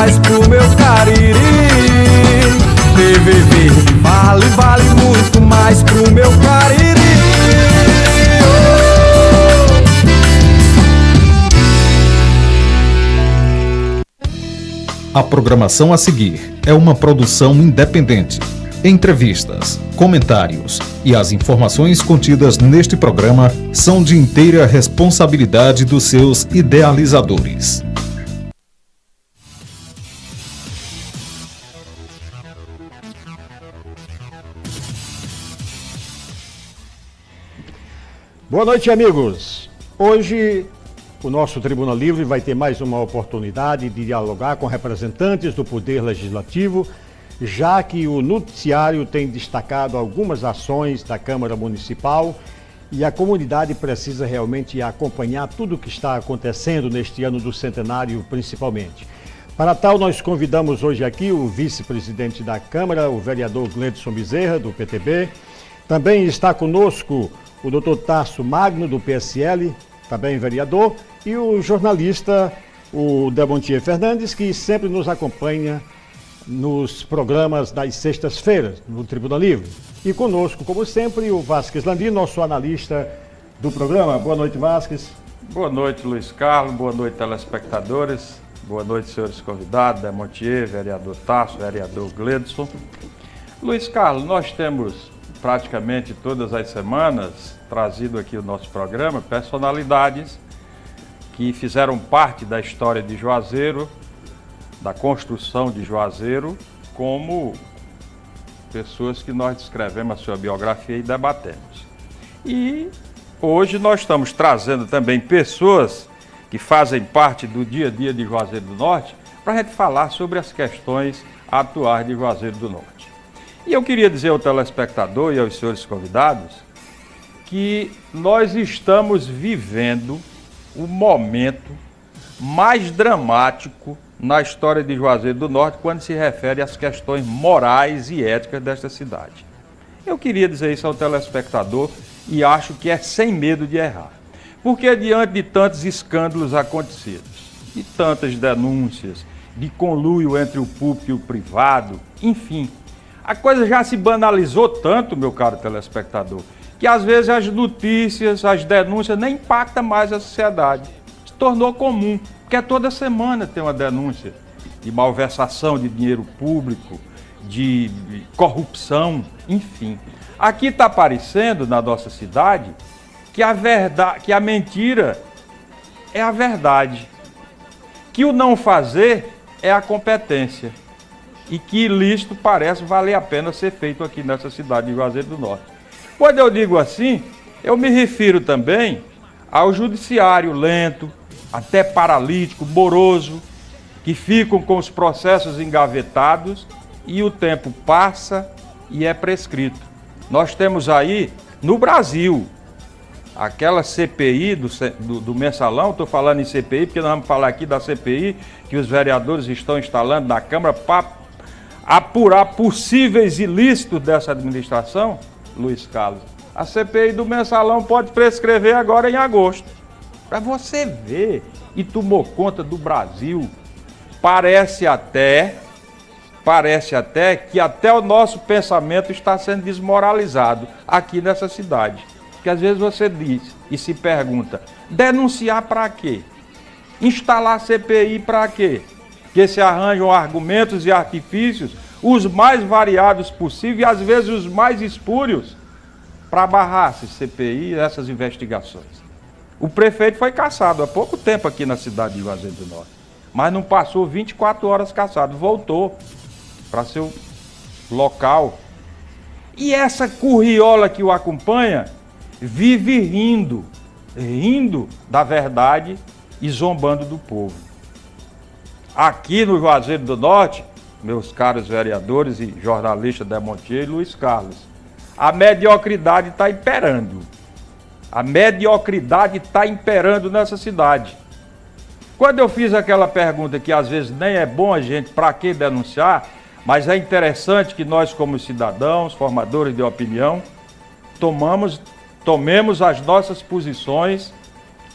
mais pro meu Cariri. TV Verde vale muito mais pro meu Cariri. A programação a seguir é uma produção independente. Entrevistas, comentários e as informações contidas neste programa são de inteira responsabilidade dos seus idealizadores. Boa noite, amigos. Hoje o nosso Tribuna Livre vai ter mais uma oportunidade de dialogar com representantes do Poder Legislativo, já que o noticiário tem destacado algumas ações da Câmara Municipal e a comunidade precisa realmente acompanhar tudo o que está acontecendo neste ano do centenário, principalmente. Para tal, nós convidamos hoje aqui o vice-presidente da Câmara, o vereador Gledson Bezerra, do PTB. Também está conosco o doutor Tarso Magno, do PSL, também vereador, e o jornalista, o Demontier Fernandes, que sempre nos acompanha nos programas das sextas-feiras, no Tribuna Livre. E conosco, como sempre, o Vasques Landim, nosso analista do programa. Boa noite, Vasques. Boa noite, Luiz Carlos. Boa noite, telespectadores. Boa noite, senhores convidados, Demontier, vereador Tarso, vereador Gledson. Luiz Carlos, nós temos praticamente todas as semanas trazido aqui o nosso programa personalidades que fizeram parte da história de Juazeiro, da construção de Juazeiro, como pessoas que nós descrevemos a sua biografia e debatemos. E hoje nós estamos trazendo também pessoas que fazem parte do dia a dia de Juazeiro do Norte para a gente falar sobre as questões atuais de Juazeiro do Norte. E eu queria dizer ao telespectador e aos senhores convidados que nós estamos vivendo o momento mais dramático na história de Juazeiro do Norte quando se refere às questões morais e éticas desta cidade. Eu queria dizer isso ao telespectador e acho que é sem medo de errar. Porque diante de tantos escândalos acontecidos, de tantas denúncias, de conluio entre o público e o privado, enfim, a coisa já se banalizou tanto, meu caro telespectador, que às vezes as notícias, as denúncias nem impactam mais a sociedade. Se tornou comum, porque toda semana tem uma denúncia de malversação de dinheiro público, de corrupção, enfim. Aqui está aparecendo na nossa cidade que a mentira é a verdade, que o não fazer é a competência e que ilícito parece valer a pena ser feito aqui nessa cidade de Juazeiro do Norte. Quando eu digo assim, eu me refiro também ao judiciário lento, até paralítico, moroso, que ficam com os processos engavetados e o tempo passa e é prescrito. Nós temos aí, no Brasil, aquela CPI do mensalão, estou falando em CPI porque nós vamos falar aqui da CPI que os vereadores estão instalando na Câmara para apurar possíveis ilícitos dessa administração. Luiz Carlos, a CPI do mensalão pode prescrever agora em agosto. Para você ver, e tomou conta do Brasil. Parece até que até o nosso pensamento está sendo desmoralizado aqui nessa cidade. Porque às vezes você diz e se pergunta, denunciar para quê? Instalar CPI para quê? Que se arranjam argumentos e artifícios os mais variados possíveis e às vezes os mais espúrios para barrar essa CPI e essas investigações. O prefeito foi cassado há pouco tempo aqui na cidade de Juazeiro do Norte, mas não passou 24 horas cassado, voltou para seu local. E essa curriola que o acompanha vive rindo da verdade e zombando do povo. Aqui no Juazeiro do Norte, meus caros vereadores e jornalistas Demontier e Luiz Carlos, a mediocridade está imperando. A mediocridade está imperando nessa cidade. Quando eu fiz aquela pergunta que às vezes nem é bom a gente, para que denunciar, mas é interessante que nós como cidadãos, formadores de opinião, tomemos as nossas posições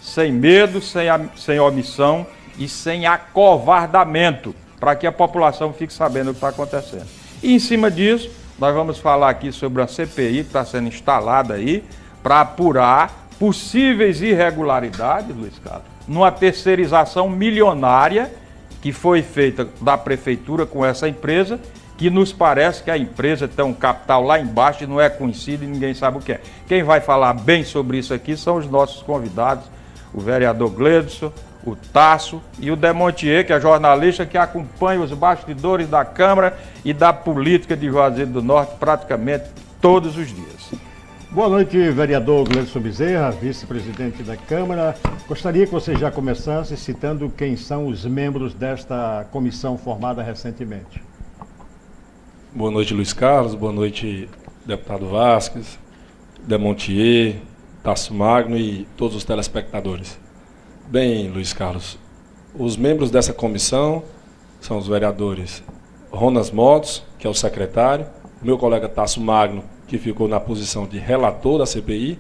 sem medo, sem omissão e sem acovardamento, para que a população fique sabendo o que está acontecendo. E em cima disso, nós vamos falar aqui sobre a CPI que está sendo instalada aí para apurar possíveis irregularidades, Luiz Carlos, numa terceirização milionária que foi feita da prefeitura com essa empresa, que nos parece que a empresa tem um capital lá embaixo e não é conhecido e ninguém sabe o que é. Quem vai falar bem sobre isso aqui são os nossos convidados, o vereador Gledson, o Tasso e o Demontier, que é jornalista que acompanha os bastidores da Câmara e da política de Juazeiro do Norte praticamente todos os dias. Boa noite, vereador Gledson Bezerra, vice-presidente da Câmara. Gostaria que você já começasse citando quem são os membros desta comissão formada recentemente. Boa noite, Luiz Carlos. Boa noite, deputado Vasques, Demontier, Tasso Magno e todos os telespectadores. Bem, Luiz Carlos, os membros dessa comissão são os vereadores Ronas Motos, que é o secretário, o meu colega Tasso Magno, que ficou na posição de relator da CPI,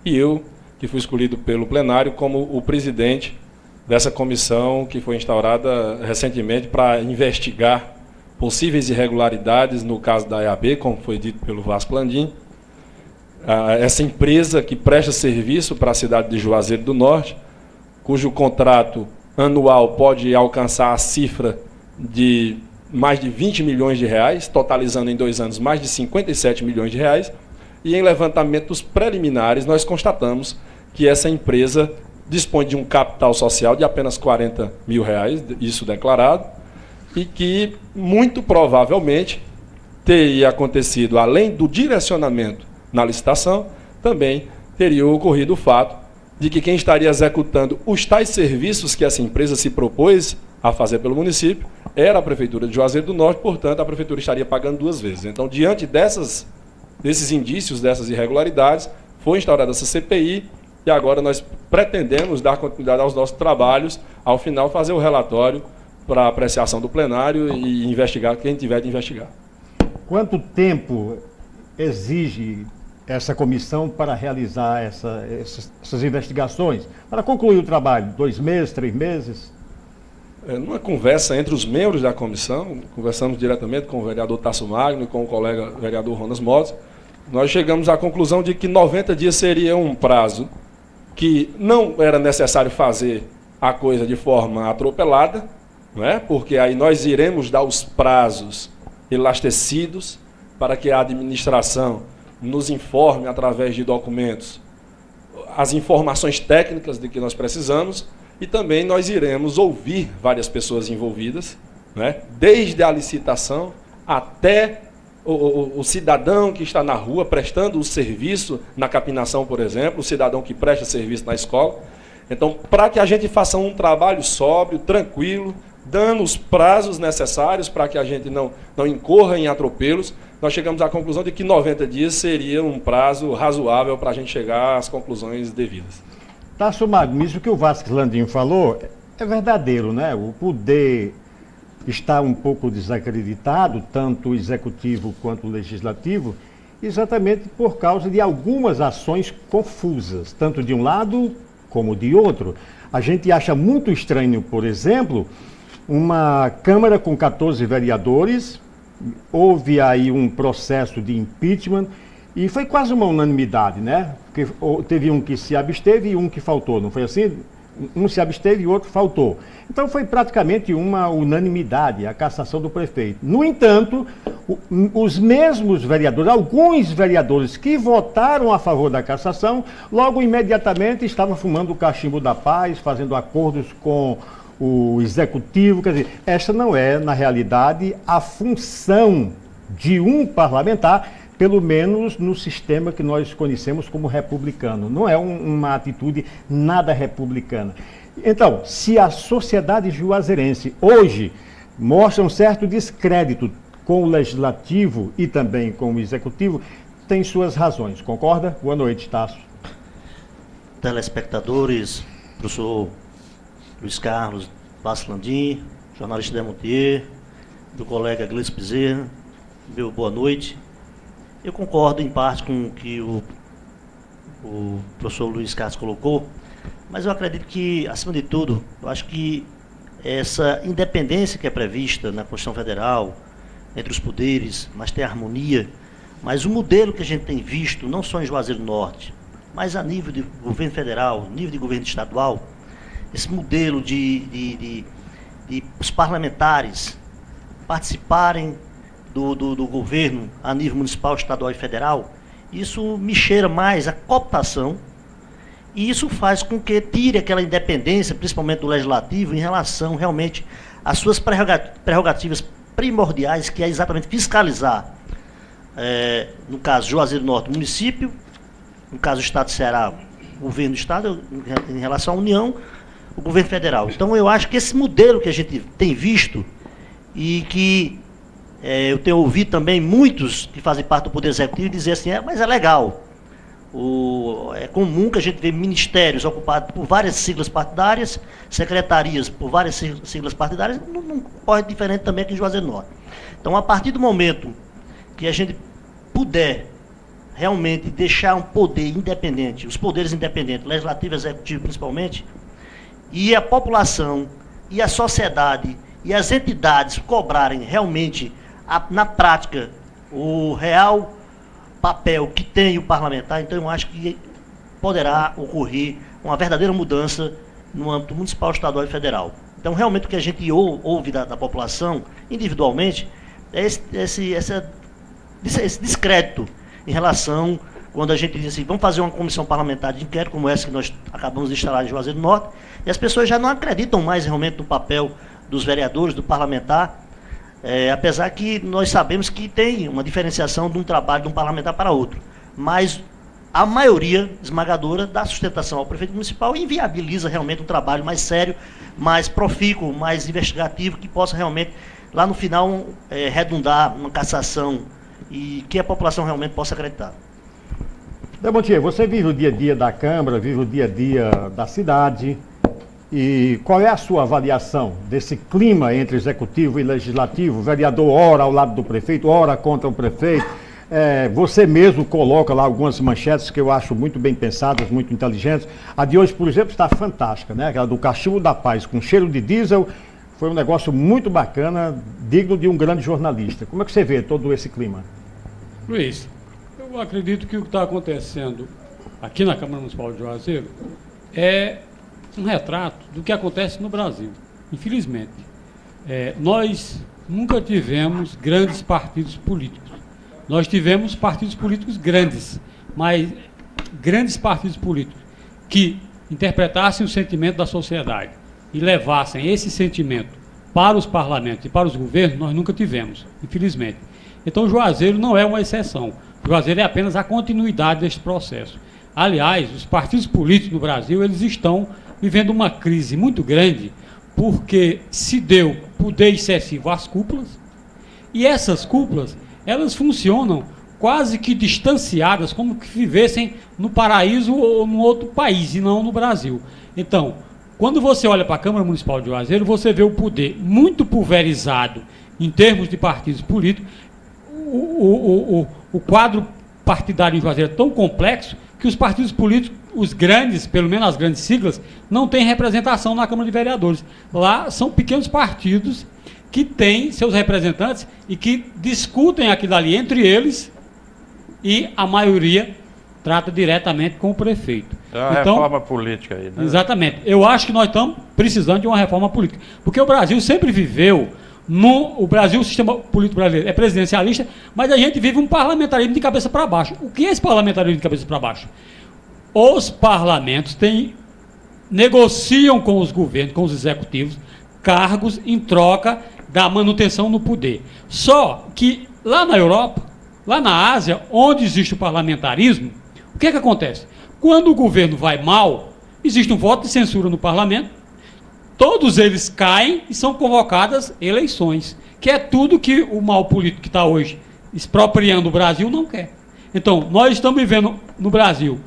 e eu, que fui escolhido pelo plenário como o presidente dessa comissão que foi instaurada recentemente para investigar possíveis irregularidades no caso da EAB, como foi dito pelo Vasco Landim. Essa empresa que presta serviço para a cidade de Juazeiro do Norte, cujo contrato anual pode alcançar a cifra de mais de 20 milhões de reais, totalizando em 2 anos mais de 57 milhões de reais, e em levantamentos preliminares nós constatamos que essa empresa dispõe de um capital social de apenas 40 mil reais, isso declarado, e que muito provavelmente teria acontecido, além do direcionamento na licitação, também teria ocorrido o fato de que quem estaria executando os tais serviços que essa empresa se propôs a fazer pelo município era a Prefeitura de Juazeiro do Norte, portanto, a Prefeitura estaria pagando 2 vezes. Então, diante desses indícios, dessas irregularidades, foi instaurada essa CPI e agora nós pretendemos dar continuidade aos nossos trabalhos, ao final fazer o relatório para apreciação do plenário e investigar quem tiver de investigar. Quanto tempo exige essa comissão para realizar essas investigações? Para concluir o trabalho? 2 meses, 3 meses? Numa conversa entre os membros da comissão, conversamos diretamente com o vereador Tasso Magno e com o colega vereador Ronas Motos, nós chegamos à conclusão de que 90 dias seria um prazo que não era necessário fazer a coisa de forma atropelada, não é? Porque aí nós iremos dar os prazos elastecidos para que a administração nos informe através de documentos as informações técnicas de que nós precisamos e também nós iremos ouvir várias pessoas envolvidas, né? Desde a licitação até o cidadão que está na rua prestando o serviço na capinação, por exemplo, o cidadão que presta serviço na escola. Então, para que a gente faça um trabalho sóbrio, tranquilo, dando os prazos necessários para que a gente não incorra em atropelos, nós chegamos à conclusão de que 90 dias seria um prazo razoável para a gente chegar às conclusões devidas. Tasso Magno, isso que o Vasco Landim falou é verdadeiro, né? O poder está um pouco desacreditado, tanto o executivo quanto o legislativo, exatamente por causa de algumas ações confusas, tanto de um lado como de outro. A gente acha muito estranho, por exemplo, uma Câmara com 14 vereadores, houve aí um processo de impeachment e foi quase uma unanimidade, né? Porque teve um que se absteve e um que faltou, não foi assim? Um se absteve e o outro faltou. Então foi praticamente uma unanimidade, a cassação do prefeito. No entanto, os mesmos vereadores, alguns vereadores que votaram a favor da cassação, logo imediatamente estavam fumando o cachimbo da paz, fazendo acordos com o executivo. Quer dizer, esta não é, na realidade, a função de um parlamentar, pelo menos no sistema que nós conhecemos como republicano. Não é uma atitude nada republicana. Então, se a sociedade juazeirense hoje mostra um certo descrédito com o legislativo e também com o executivo, tem suas razões. Concorda? Boa noite, Tasso. Telespectadores, professor Luiz Carlos Vasco Landim, jornalista Demontier, meu colega Gledson Bezerra, meu boa noite. Eu concordo em parte com o que o professor Luiz Carlos colocou, mas eu acredito que, acima de tudo, eu acho que essa independência que é prevista na Constituição Federal, entre os poderes, mas tem harmonia. Mas o modelo que a gente tem visto, não só em Juazeiro do Norte, mas a nível de governo federal, nível de governo estadual, esse modelo de os parlamentares participarem do governo a nível municipal, estadual e federal, isso me cheira mais a cooptação, e isso faz com que tire aquela independência, principalmente do legislativo, em relação realmente às suas prerrogativas primordiais, que é exatamente fiscalizar, no caso Juazeiro do Norte, município, no caso do Estado de Ceará, o governo do Estado, em relação à União, o governo federal. Então eu acho que esse modelo que a gente tem visto, e que eu tenho ouvido também muitos que fazem parte do Poder Executivo dizer assim, mas é legal. É comum que a gente vê ministérios ocupados por várias siglas partidárias, secretarias por várias siglas partidárias, não pode diferente também aqui em Juazeiro do Norte. Então, a partir do momento que a gente puder realmente deixar um poder independente, os poderes independentes, legislativo e executivo principalmente, e a população, e a sociedade, e as entidades cobrarem realmente, na prática, o real papel que tem o parlamentar, então eu acho que poderá ocorrer uma verdadeira mudança no âmbito municipal, estadual e federal. Então, realmente, o que a gente ouve da população, individualmente, é esse descrédito em relação, quando a gente diz assim, vamos fazer uma comissão parlamentar de inquérito, como essa que nós acabamos de instalar em Juazeiro do Norte, e as pessoas já não acreditam mais realmente no papel dos vereadores, do parlamentar, apesar que nós sabemos que tem uma diferenciação de um trabalho de um parlamentar para outro, mas a maioria esmagadora dá sustentação ao prefeito municipal e inviabiliza realmente um trabalho mais sério, mais profícuo, mais investigativo, que possa realmente, lá no final, redundar numa cassação e que a população realmente possa acreditar. Demontier, você vive o dia a dia da Câmara, vive o dia a dia da cidade, e qual é a sua avaliação desse clima entre executivo e legislativo? O vereador ora ao lado do prefeito, ora contra o prefeito. Você mesmo coloca lá algumas manchetes que eu acho muito bem pensadas, muito inteligentes. A de hoje, por exemplo, está fantástica, né? Aquela do Cachimbo da Paz com cheiro de diesel. Foi um negócio muito bacana, digno de um grande jornalista. Como é que você vê todo esse clima? Luiz, eu acredito que o que está acontecendo aqui na Câmara Municipal de Juazeiro é um retrato do que acontece no Brasil, infelizmente. Nós nunca tivemos grandes partidos políticos. Nós tivemos partidos políticos grandes, mas grandes partidos políticos que interpretassem o sentimento da sociedade e levassem esse sentimento para os parlamentos e para os governos, nós nunca tivemos, infelizmente. Então, Juazeiro não é uma exceção. Juazeiro é apenas a continuidade deste processo. Aliás, os partidos políticos no Brasil, eles estão vivendo uma crise muito grande, porque se deu poder excessivo às cúpulas, e essas cúpulas, elas funcionam quase que distanciadas, como que vivessem no paraíso ou num outro país, e não no Brasil. Então, quando você olha para a Câmara Municipal de Juazeiro, você vê o poder muito pulverizado em termos de partidos políticos. O quadro partidário em Juazeiro é tão complexo que os partidos políticos, os grandes, pelo menos as grandes siglas, não têm representação na Câmara de Vereadores. Lá são pequenos partidos que têm seus representantes e que discutem aquilo ali entre eles, e a maioria trata diretamente com o prefeito. É uma reforma política aí, né? Exatamente. Eu acho que nós estamos precisando de uma reforma política. Porque o Brasil sempre viveu, o sistema político brasileiro é presidencialista, mas a gente vive um parlamentarismo de cabeça para baixo. O que é esse parlamentarismo de cabeça para baixo? Os parlamentos negociam com os governos, com os executivos, cargos em troca da manutenção no poder. Só que lá na Europa, lá na Ásia, onde existe o parlamentarismo, o que é que acontece? Quando o governo vai mal, existe um voto de censura no parlamento, todos eles caem e são convocadas eleições, que é tudo que o mal político que está hoje expropriando o Brasil não quer. Então, nós estamos vivendo no Brasil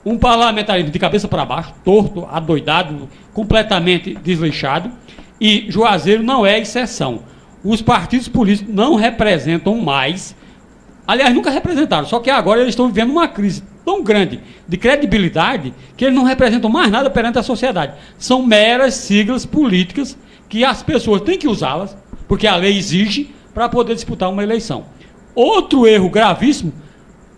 um parlamentarismo de cabeça para baixo, torto, adoidado, completamente desleixado, e Juazeiro não é exceção. Os partidos políticos não representam mais, aliás, nunca representaram, só que agora eles estão vivendo uma crise tão grande de credibilidade que eles não representam mais nada perante a sociedade. São meras siglas políticas que as pessoas têm que usá-las, porque a lei exige, para poder disputar uma eleição. Outro erro gravíssimo,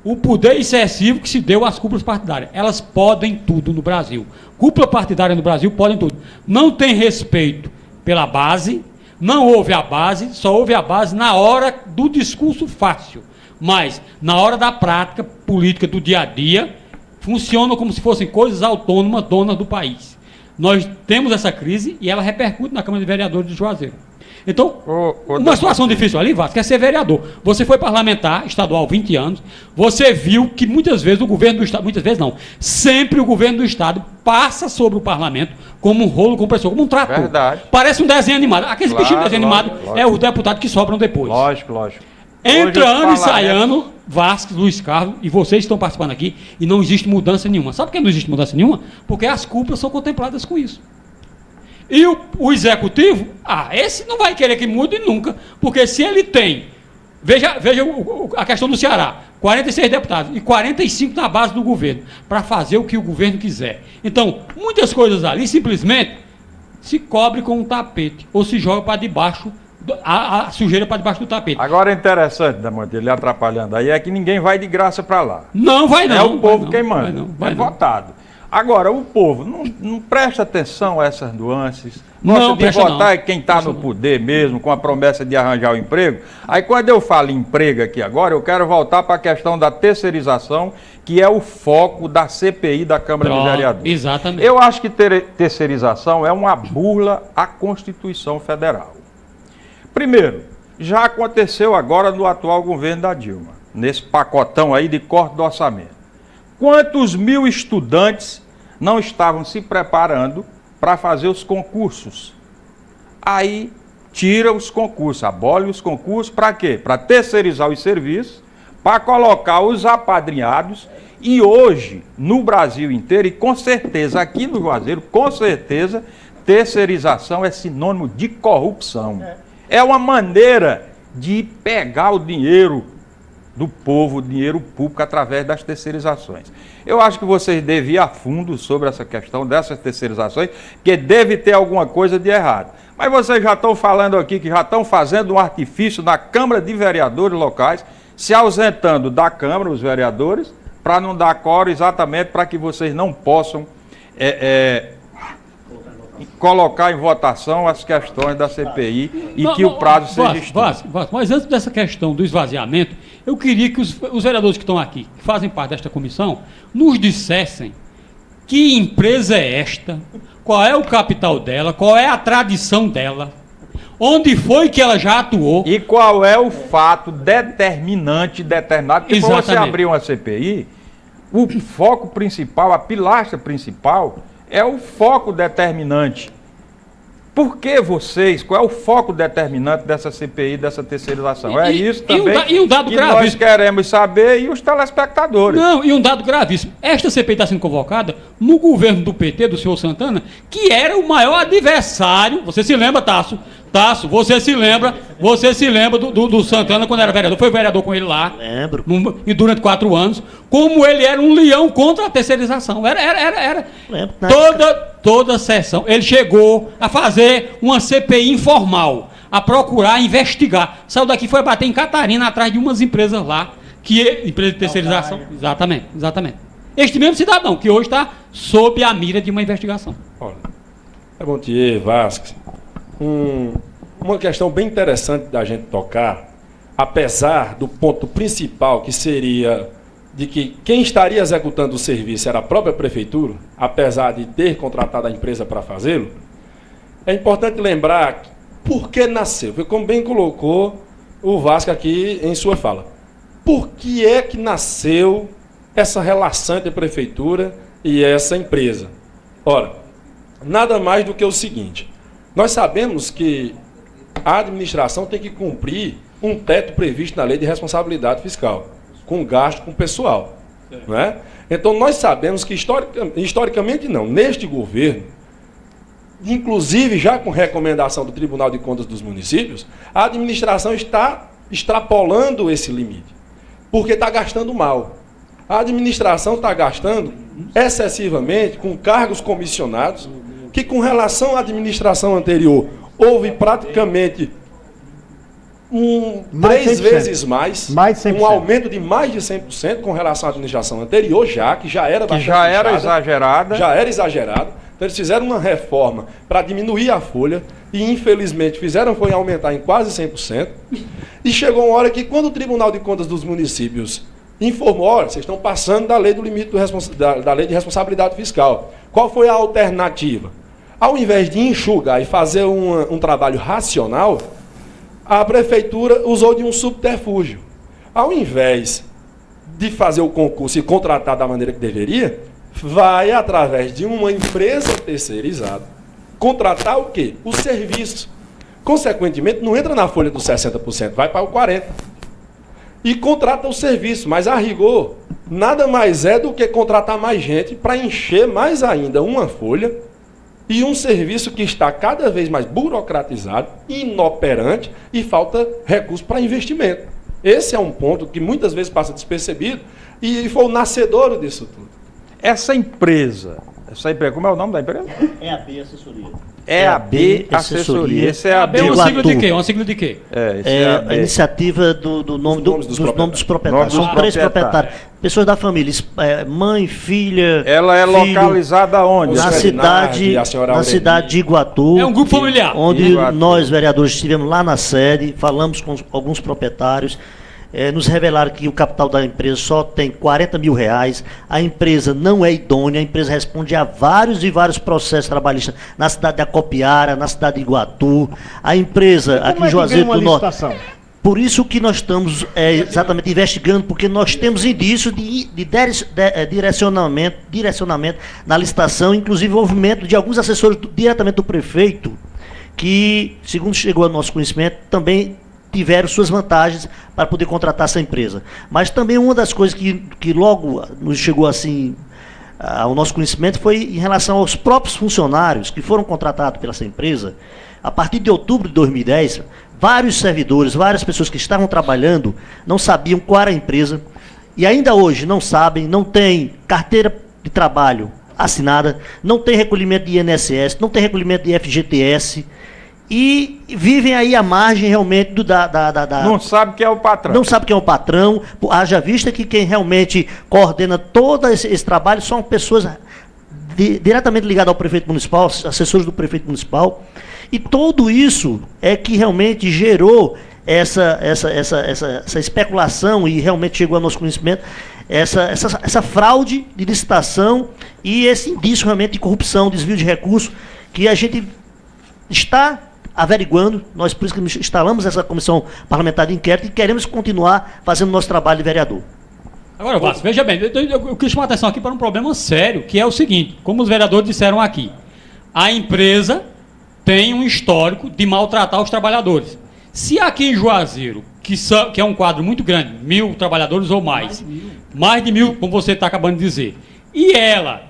o poder excessivo que se deu às cúpulas partidárias. Elas podem tudo no Brasil. Cúpula partidária no Brasil podem tudo. Não tem respeito pela base, não ouve a base, só ouve a base na hora do discurso fácil. Mas, na hora da prática política do dia a dia, funcionam como se fossem coisas autônomas, donas do país. Nós temos essa crise e ela repercute na Câmara de Vereadores de Juazeiro. Então, uma situação difícil ali, Vasco, é ser vereador. Você foi parlamentar estadual 20 anos, você viu que muitas vezes o governo do Estado, muitas vezes não, sempre o governo do Estado passa sobre o parlamento como um rolo compressor, como um trator. Verdade. Parece um desenho animado. Aqueles bichinhos de desenho animado é os deputados que sobram depois. Lógico. Entra ano e sai ano, Vasco, Luiz Carlos, e vocês estão participando aqui, e não existe mudança nenhuma. Sabe por que não existe mudança nenhuma? Porque as cúpulas são contempladas com isso. E o executivo, esse não vai querer que mude nunca, porque se ele tem, veja a questão do Ceará, 46 deputados e 45 na base do governo, para fazer o que o governo quiser. Então, muitas coisas ali simplesmente se cobre com um tapete, ou se joga para debaixo, a sujeira para debaixo do tapete. Agora é interessante, Damonte, ele atrapalhando aí, é que ninguém vai de graça para lá. Não vai não. É o povo quem manda, vai votado. Agora, o povo não presta atenção a essas nuances. Não, de votar é quem está no poder mesmo, com a promessa de arranjar o emprego. Aí, quando eu falo emprego aqui agora, eu quero voltar para a questão da terceirização, que é o foco da CPI da Câmara de Vereadores. Exatamente. Eu acho que terceirização é uma burla à Constituição Federal. Primeiro, já aconteceu agora no atual governo da Dilma, nesse pacotão aí de corte do orçamento. Quantos mil estudantes não estavam se preparando para fazer os concursos? Aí tira os concursos, abole os concursos, para quê? Para terceirizar os serviços, para colocar os apadrinhados, e hoje, no Brasil inteiro, e com certeza aqui no Juazeiro, com certeza, terceirização é sinônimo de corrupção. É uma maneira de pegar o dinheiro do povo, o dinheiro público, através das terceirizações. Eu acho que vocês devem ir a fundo sobre essa questão dessas terceirizações, que deve ter alguma coisa de errado. Mas vocês já estão falando aqui que já estão fazendo um artifício na Câmara de Vereadores locais, se ausentando da Câmara, os vereadores, para não dar coro, exatamente para que vocês não possam colocar em votação as questões da CPI e que o prazo seja extinto. Mas antes dessa questão do esvaziamento, eu queria que os vereadores que estão aqui, que fazem parte desta comissão, nos dissessem que empresa é esta, qual é o capital dela, qual é a tradição dela, onde foi que ela já atuou. E qual é o fato determinante, determinado, que para você abrir uma CPI, o foco principal, a pilastra principal, é o foco determinante. Por que vocês, qual é o foco determinante dessa CPI, dessa terceirização? É isso também um dado que gravíssimo. Nós queremos saber, e os telespectadores. Não, e um dado gravíssimo. Esta CPI está sendo convocada no governo do PT, do senhor Santana, que era o maior adversário. Você se lembra, Tasso, você se lembra do Santana quando era vereador, foi vereador com ele lá. Lembro. E durante 4 anos, como ele era um leão contra a terceirização. Era. Lembro. Toda sessão, ele chegou a fazer uma CPI informal, a procurar, investigar. Saiu daqui, foi bater em Catarina, atrás de umas empresas lá, empresa de terceirização. Exatamente. Este mesmo cidadão, que hoje está sob a mira de uma investigação. Olha, Montier, Vasques, uma questão bem interessante da gente tocar, apesar do ponto principal, que seria de que quem estaria executando o serviço era a própria prefeitura, apesar de ter contratado a empresa para fazê-lo, é importante lembrar por que nasceu. Como bem colocou o Vasco aqui em sua fala. Por que é que nasceu essa relação entre a prefeitura e essa empresa? Ora, nada mais do que o seguinte: nós sabemos que a administração tem que cumprir um teto previsto na lei de responsabilidade fiscal, com gasto com pessoal. Não é? Então nós sabemos que historicamente não, neste governo, inclusive já com recomendação do Tribunal de Contas dos Municípios, a administração está extrapolando esse limite, porque está gastando mal. A administração está gastando excessivamente com cargos comissionados, que com relação à administração anterior houve praticamente Mais 3 100%. vezes mais de 100%. um aumento de mais de 100% com relação à administração anterior, que já era Que bastante já era inchada, exagerada. já era exagerado. Então eles fizeram uma reforma para diminuir a folha e infelizmente foi aumentar em quase 100%. E chegou uma hora que quando o Tribunal de Contas dos Municípios informou, olha, vocês estão passando da lei do limite da lei de responsabilidade fiscal. Qual foi a alternativa? Ao invés de enxugar e fazer um trabalho racional, a prefeitura usou de um subterfúgio. Ao invés de fazer o concurso e contratar da maneira que deveria, vai, através de uma empresa terceirizada, contratar o quê? O serviço. Consequentemente, não entra na folha dos 60%, vai para o 40%. E contrata o serviço, mas a rigor, nada mais é do que contratar mais gente para encher mais ainda uma folha e um serviço que está cada vez mais burocratizado, inoperante e falta recurso para investimento. Esse é um ponto que muitas vezes passa despercebido e foi o nascedouro disso tudo. Essa empresa, como é o nome da empresa? EAB Assessoria. EAB Assessoria. Esse é a É uma sigla de quê? Uma sigla de quê? A iniciativa do nome dos nomes dos proprietários. Nome dos São 3 proprietários. proprietários. Pessoas da família, mãe, filha. Ela é filho, localizada onde? na cidade, a senhora na Aureli. cidade de Iguatu. É um grupo familiar. Onde Iguatu. nós, vereadores, estivemos lá na sede, falamos com alguns proprietários. Nos revelaram que o capital da empresa só tem R$40 mil, a empresa não é idônea, a empresa responde a vários e vários processos trabalhistas na cidade de Acopiara, na cidade de Iguatu, a empresa aqui em Juazeiro do Norte. Por isso que nós estamos exatamente investigando, porque nós temos indício de direcionamento na licitação, inclusive envolvimento de alguns assessores diretamente do prefeito, que, segundo chegou ao nosso conhecimento, também tiveram suas vantagens para poder contratar essa empresa. Mas também uma das coisas que logo nos chegou assim ao nosso conhecimento foi em relação aos próprios funcionários que foram contratados pela essa empresa. A partir de outubro de 2010, vários servidores, várias pessoas que estavam trabalhando não sabiam qual era a empresa e ainda hoje não sabem, não tem carteira de trabalho assinada, não tem recolhimento de INSS, não tem recolhimento de FGTS, e vivem aí à margem realmente Não sabe quem é o patrão. Não sabe quem é o patrão, haja vista que quem realmente coordena todo esse trabalho são pessoas diretamente ligadas ao prefeito municipal, assessores do prefeito municipal, e tudo isso é que realmente gerou essa especulação e realmente chegou ao nosso conhecimento essa fraude de licitação e esse indício realmente de corrupção, desvio de recursos, que a gente está averiguando. Nós, por isso que instalamos essa comissão parlamentar de inquérito e queremos continuar fazendo nosso trabalho de vereador. Agora, Vasco, veja bem, eu quis chamar a atenção aqui para um problema sério, que é o seguinte, como os vereadores disseram aqui, a empresa tem um histórico de maltratar os trabalhadores. Se aqui em Juazeiro, que é um quadro muito grande, 1.000 trabalhadores ou mais de 1.000, como você está acabando de dizer, e ela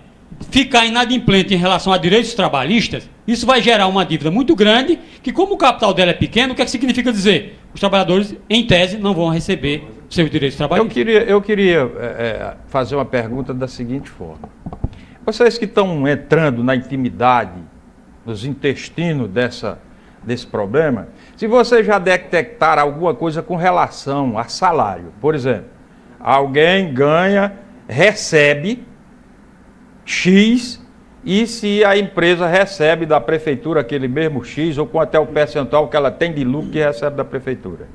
ficar inadimplente em relação a direitos trabalhistas, isso vai gerar uma dívida muito grande, que como o capital dela é pequeno, o que é que significa dizer? Os trabalhadores, em tese, não vão receber seus direitos trabalhistas. Eu queria fazer uma pergunta da seguinte forma. Vocês que estão entrando na intimidade, nos intestinos desse problema, se vocês já detectaram alguma coisa com relação a salário, por exemplo, alguém recebe X, e se a empresa recebe da prefeitura aquele mesmo X, ou quanto é o percentual que ela tem de lucro que recebe da prefeitura.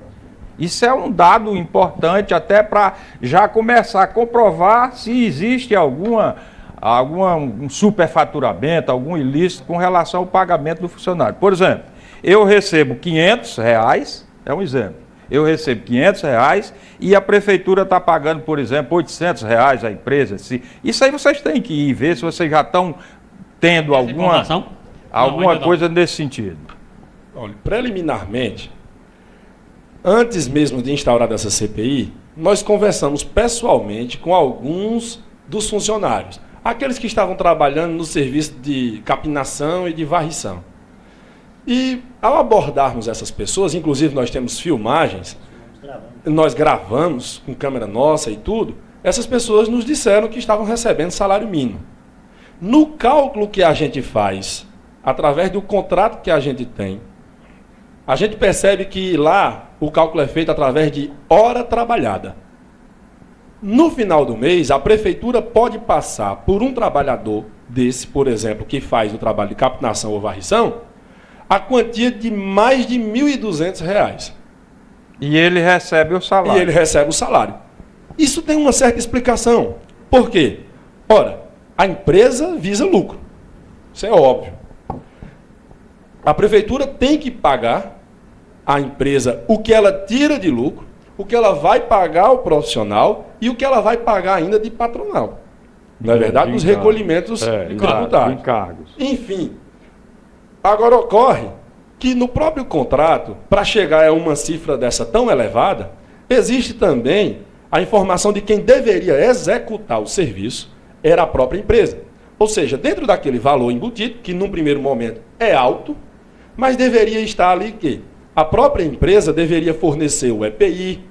Isso é um dado importante até para já começar a comprovar se existe um superfaturamento, algum ilícito com relação ao pagamento do funcionário. Por exemplo, eu recebo R$500, é um exemplo, eu recebo R$500 e a prefeitura está pagando, por exemplo, R$800 à empresa. Isso aí vocês têm que ir ver se vocês já estão tendo alguma coisa nesse sentido. Olha, preliminarmente, antes mesmo de instaurar essa CPI, nós conversamos pessoalmente com alguns dos funcionários, aqueles que estavam trabalhando no serviço de capinação e de varrição. E ao abordarmos essas pessoas, inclusive nós temos filmagens, nós gravamos com câmera nossa e tudo, essas pessoas nos disseram que estavam recebendo salário mínimo. No cálculo que a gente faz, através do contrato que a gente tem, a gente percebe que lá o cálculo é feito através de hora trabalhada. No final do mês, a prefeitura pode passar por um trabalhador desse, por exemplo, que faz o trabalho de captação ou varrição, a quantia de mais de R$ 1.200. E ele recebe o salário. E ele recebe o salário. Isso tem uma certa explicação. Por quê? Ora, a empresa visa lucro. Isso é óbvio. A prefeitura tem que pagar à empresa o que ela tira de lucro, o que ela vai pagar ao profissional e o que ela vai pagar ainda de patronal. Não é verdade? Dos recolhimentos tributários. Encargos. Enfim, agora ocorre que no próprio contrato, para chegar a uma cifra dessa tão elevada, existe também a informação de quem deveria executar o serviço era a própria empresa. Ou seja, dentro daquele valor embutido, que num primeiro momento é alto, mas deveria estar ali que a própria empresa deveria fornecer o EPI,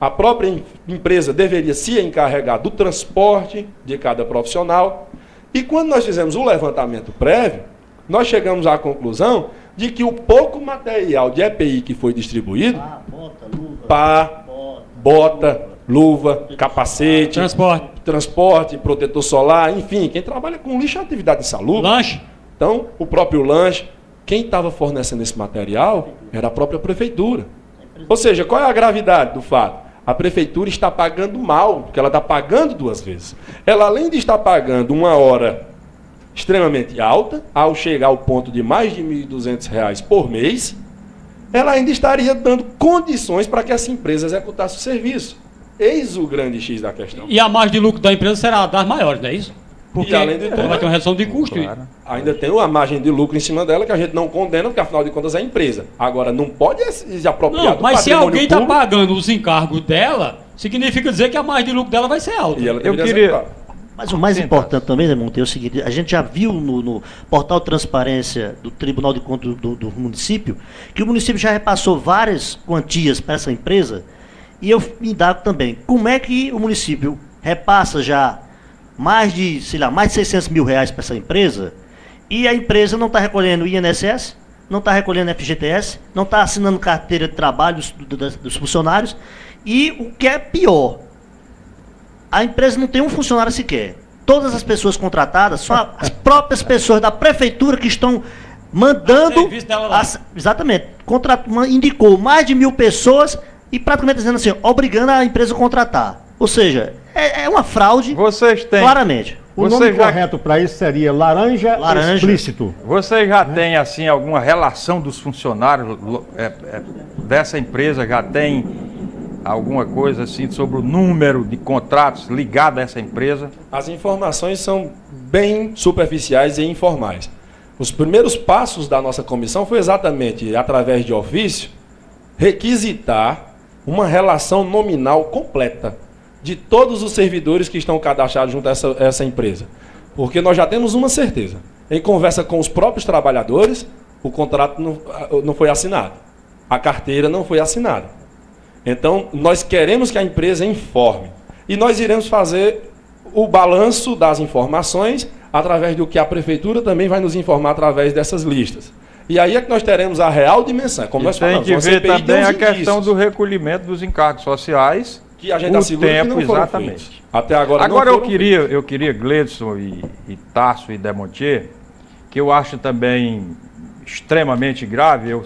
a própria empresa deveria se encarregar do transporte de cada profissional. E quando nós fizemos o levantamento prévio, nós chegamos à conclusão de que o pouco material de EPI que foi distribuído, bota, luva, capacete, transporte, protetor solar, enfim, quem trabalha com lixo é atividade insalubre. Lanche. Então, o próprio lanche, quem estava fornecendo esse material era a própria prefeitura. Ou seja, qual é a gravidade do fato? A prefeitura está pagando mal, porque ela está pagando duas vezes. Ela, além de estar pagando uma hora extremamente alta, ao chegar ao ponto de mais de R$ 1.200 por mês, ela ainda estaria dando condições para que essa empresa executasse o serviço. Eis o grande X da questão. E a margem de lucro da empresa será das maiores, não é isso? Porque além de tudo, vai ter uma redução de custo. Claro. Ainda tem uma margem de lucro em cima dela que a gente não condena, porque afinal de contas é a empresa. Agora, não pode se apropriar do mas se patrimônio alguém está público, pagando os encargos dela, significa dizer que a margem de lucro dela vai ser alta. e ela Eu deveria queria- executar. Mas o mais importante também, né, Monteiro, é o seguinte, a gente já viu no portal de transparência do Tribunal de Contas do município, que o município já repassou várias quantias para essa empresa, e eu me indago também, como é que o município repassa já mais de 600 mil reais para essa empresa, e a empresa não está recolhendo INSS, não está recolhendo FGTS, não está assinando carteira de trabalho dos funcionários, e o que é pior, a empresa não tem um funcionário sequer. Todas as pessoas contratadas são as próprias pessoas da prefeitura que estão mandando... Serviço dela lá. Exatamente. Indicou mais de 1.000 pessoas e praticamente dizendo assim, obrigando a empresa a contratar. Ou seja, é uma fraude, Vocês têm. claramente. O Você nome já- correto para isso seria laranja explícito. Você já tem, assim, alguma relação dos funcionários dessa empresa? Já tem alguma coisa, assim, sobre o número de contratos ligados a essa empresa? As informações são bem superficiais e informais. Os primeiros passos da nossa comissão foi exatamente, através de ofício, requisitar uma relação nominal completa de todos os servidores que estão cadastrados junto a essa empresa. Porque nós já temos uma certeza. Em conversa com os próprios trabalhadores, o contrato não foi assinado. A carteira não foi assinada. Então, nós queremos que a empresa informe. E nós iremos fazer o balanço das informações através do que a prefeitura também vai nos informar através dessas listas. E aí é que nós teremos a real dimensão. Como E nós tem falamos, que uma ver CPI tem também uns a questão indícios do recolhimento dos encargos sociais. que a gente o assegura que tempo, não foram exatamente. feitos. Até agora Agora não eu foram queria, Gledson e Tasso e Demontier, que eu acho também extremamente grave. Eu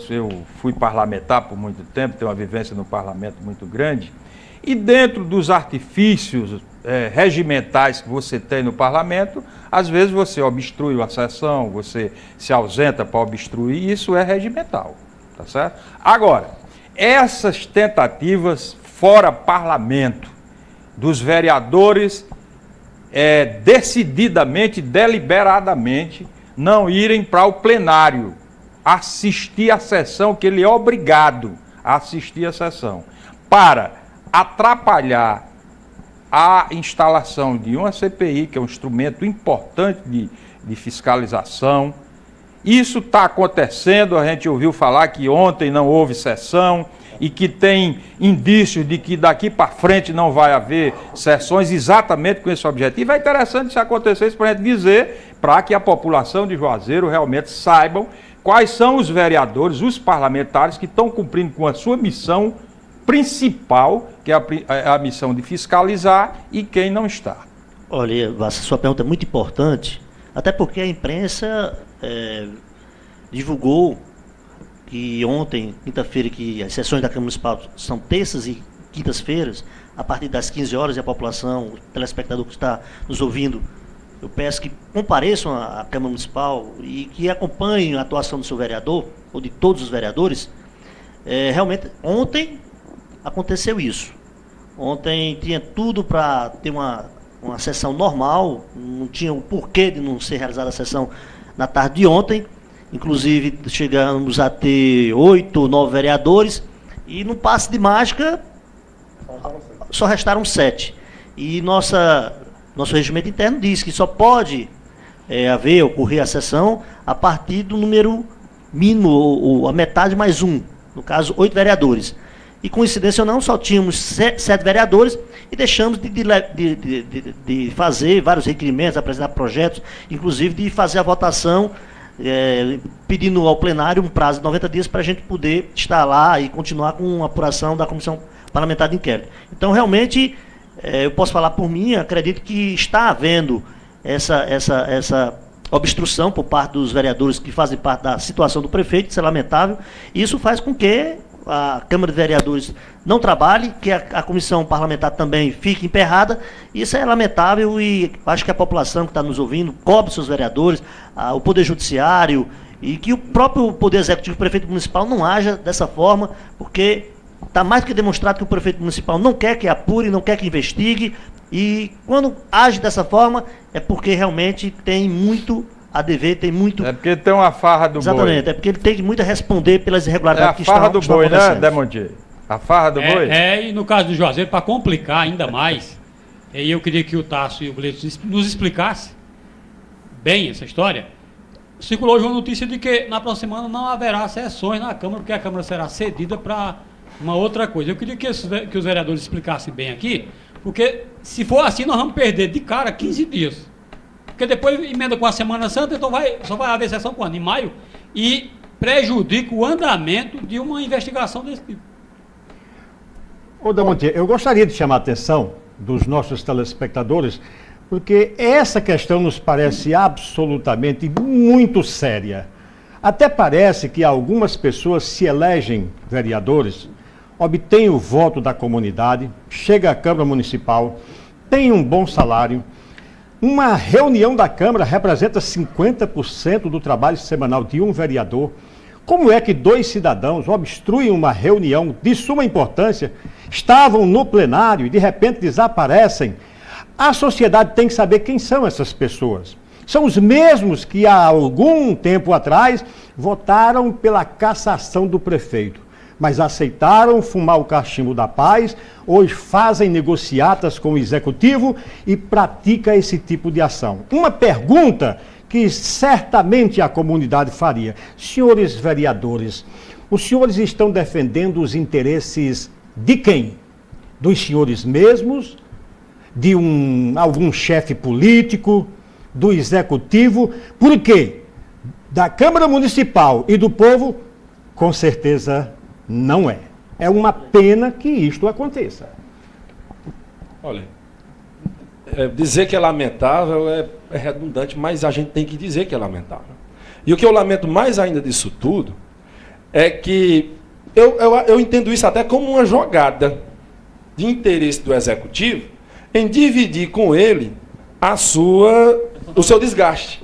fui parlamentar por muito tempo, tenho uma vivência no parlamento muito grande. E dentro dos artifícios regimentais que você tem no parlamento, às vezes você obstrui a sessão, você se ausenta para obstruir, e isso é regimental, tá certo? Agora, essas tentativas fora parlamento dos vereadores decididamente, deliberadamente, não irem para o plenário assistir a sessão, que ele é obrigado a assistir a sessão, para atrapalhar a instalação de uma CPI, que é um instrumento importante de fiscalização. Isso está acontecendo, a gente ouviu falar que ontem não houve sessão e que tem indícios de que daqui para frente não vai haver sessões exatamente com esse objetivo. É interessante se acontecer isso para a gente dizer, para que a população de Juazeiro realmente saibam quais são os vereadores, os parlamentares que estão cumprindo com a sua missão principal, que é a missão de fiscalizar, e quem não está. Olha, Vasco, sua pergunta é muito importante, até porque a imprensa divulgou que ontem, quinta-feira, que as sessões da Câmara Municipal são terças e quintas-feiras, a partir das 15 horas, e a população, o telespectador que está nos ouvindo, eu peço que compareçam à Câmara Municipal e que acompanhem a atuação do seu vereador, ou de todos os vereadores. Realmente, ontem aconteceu isso. Ontem tinha tudo para ter uma sessão normal, não tinha o porquê de não ser realizada a sessão na tarde de ontem. Inclusive, chegamos a ter 8 ou 9 vereadores e, no passe de mágica, só restaram 7. E nosso regimento interno diz que só pode ocorrer a sessão a partir do número mínimo, ou a metade mais 1. No caso, 8 vereadores. E, coincidência ou não, só tínhamos 7 vereadores e deixamos de fazer vários requerimentos, apresentar projetos, inclusive de fazer a votação, pedindo ao plenário um prazo de 90 dias para a gente poder estar lá e continuar com a apuração da Comissão Parlamentar de Inquérito. Então, realmente, eu posso falar por mim, acredito que está havendo essa obstrução por parte dos vereadores que fazem parte da situação do prefeito, isso é lamentável, e isso faz com que a Câmara de Vereadores não trabalhe, que a Comissão Parlamentar também fique emperrada. Isso é lamentável e acho que a população que está nos ouvindo cobre seus vereadores, o Poder Judiciário, e que o próprio Poder Executivo, o Prefeito Municipal, não haja dessa forma, porque está mais do que demonstrado que o Prefeito Municipal não quer que apure, não quer que investigue, e quando age dessa forma é porque realmente tem muito a dever, tem muito... É porque tem uma farra do boi. Exatamente, é porque ele tem muito a responder pelas irregularidades que estão acontecendo. É a farra do boi, né, Demontier? A farra do boi? E no caso do Juazeiro, para complicar ainda mais, eu queria que o Tasso e o Gleison nos explicassem bem essa história. Circulou hoje uma notícia de que na próxima semana não haverá sessões na Câmara, porque a Câmara será cedida para uma outra coisa. Eu queria que os vereadores explicassem bem aqui, porque se for assim, nós vamos perder de cara 15 dias. Porque depois emenda com a Semana Santa, então só vai haver sessão quando? Em maio, e prejudica o andamento de uma investigação desse tipo. Ô, Damontier, eu gostaria de chamar a atenção dos nossos telespectadores, porque essa questão nos parece absolutamente muito séria. Até parece que algumas pessoas se elegem vereadores, obtêm o voto da comunidade, chega à Câmara Municipal, tem um bom salário. Uma reunião da Câmara representa 50% do trabalho semanal de um vereador. Como é que 2 cidadãos obstruem uma reunião de suma importância, estavam no plenário e de repente desaparecem? A sociedade tem que saber quem são essas pessoas. São os mesmos que há algum tempo atrás votaram pela cassação do prefeito, mas aceitaram fumar o cachimbo da paz, hoje fazem negociatas com o executivo e pratica esse tipo de ação. Uma pergunta que certamente a comunidade faria: senhores vereadores, os senhores estão defendendo os interesses de quem? Dos senhores mesmos? De algum chefe político? Do executivo? Por quê? Da Câmara Municipal e do povo? Com certeza não é. É uma pena que isto aconteça. Olha, dizer que é lamentável é redundante, mas a gente tem que dizer que é lamentável. E o que eu lamento mais ainda disso tudo é que eu entendo isso até como uma jogada de interesse do Executivo em dividir com ele o seu desgaste,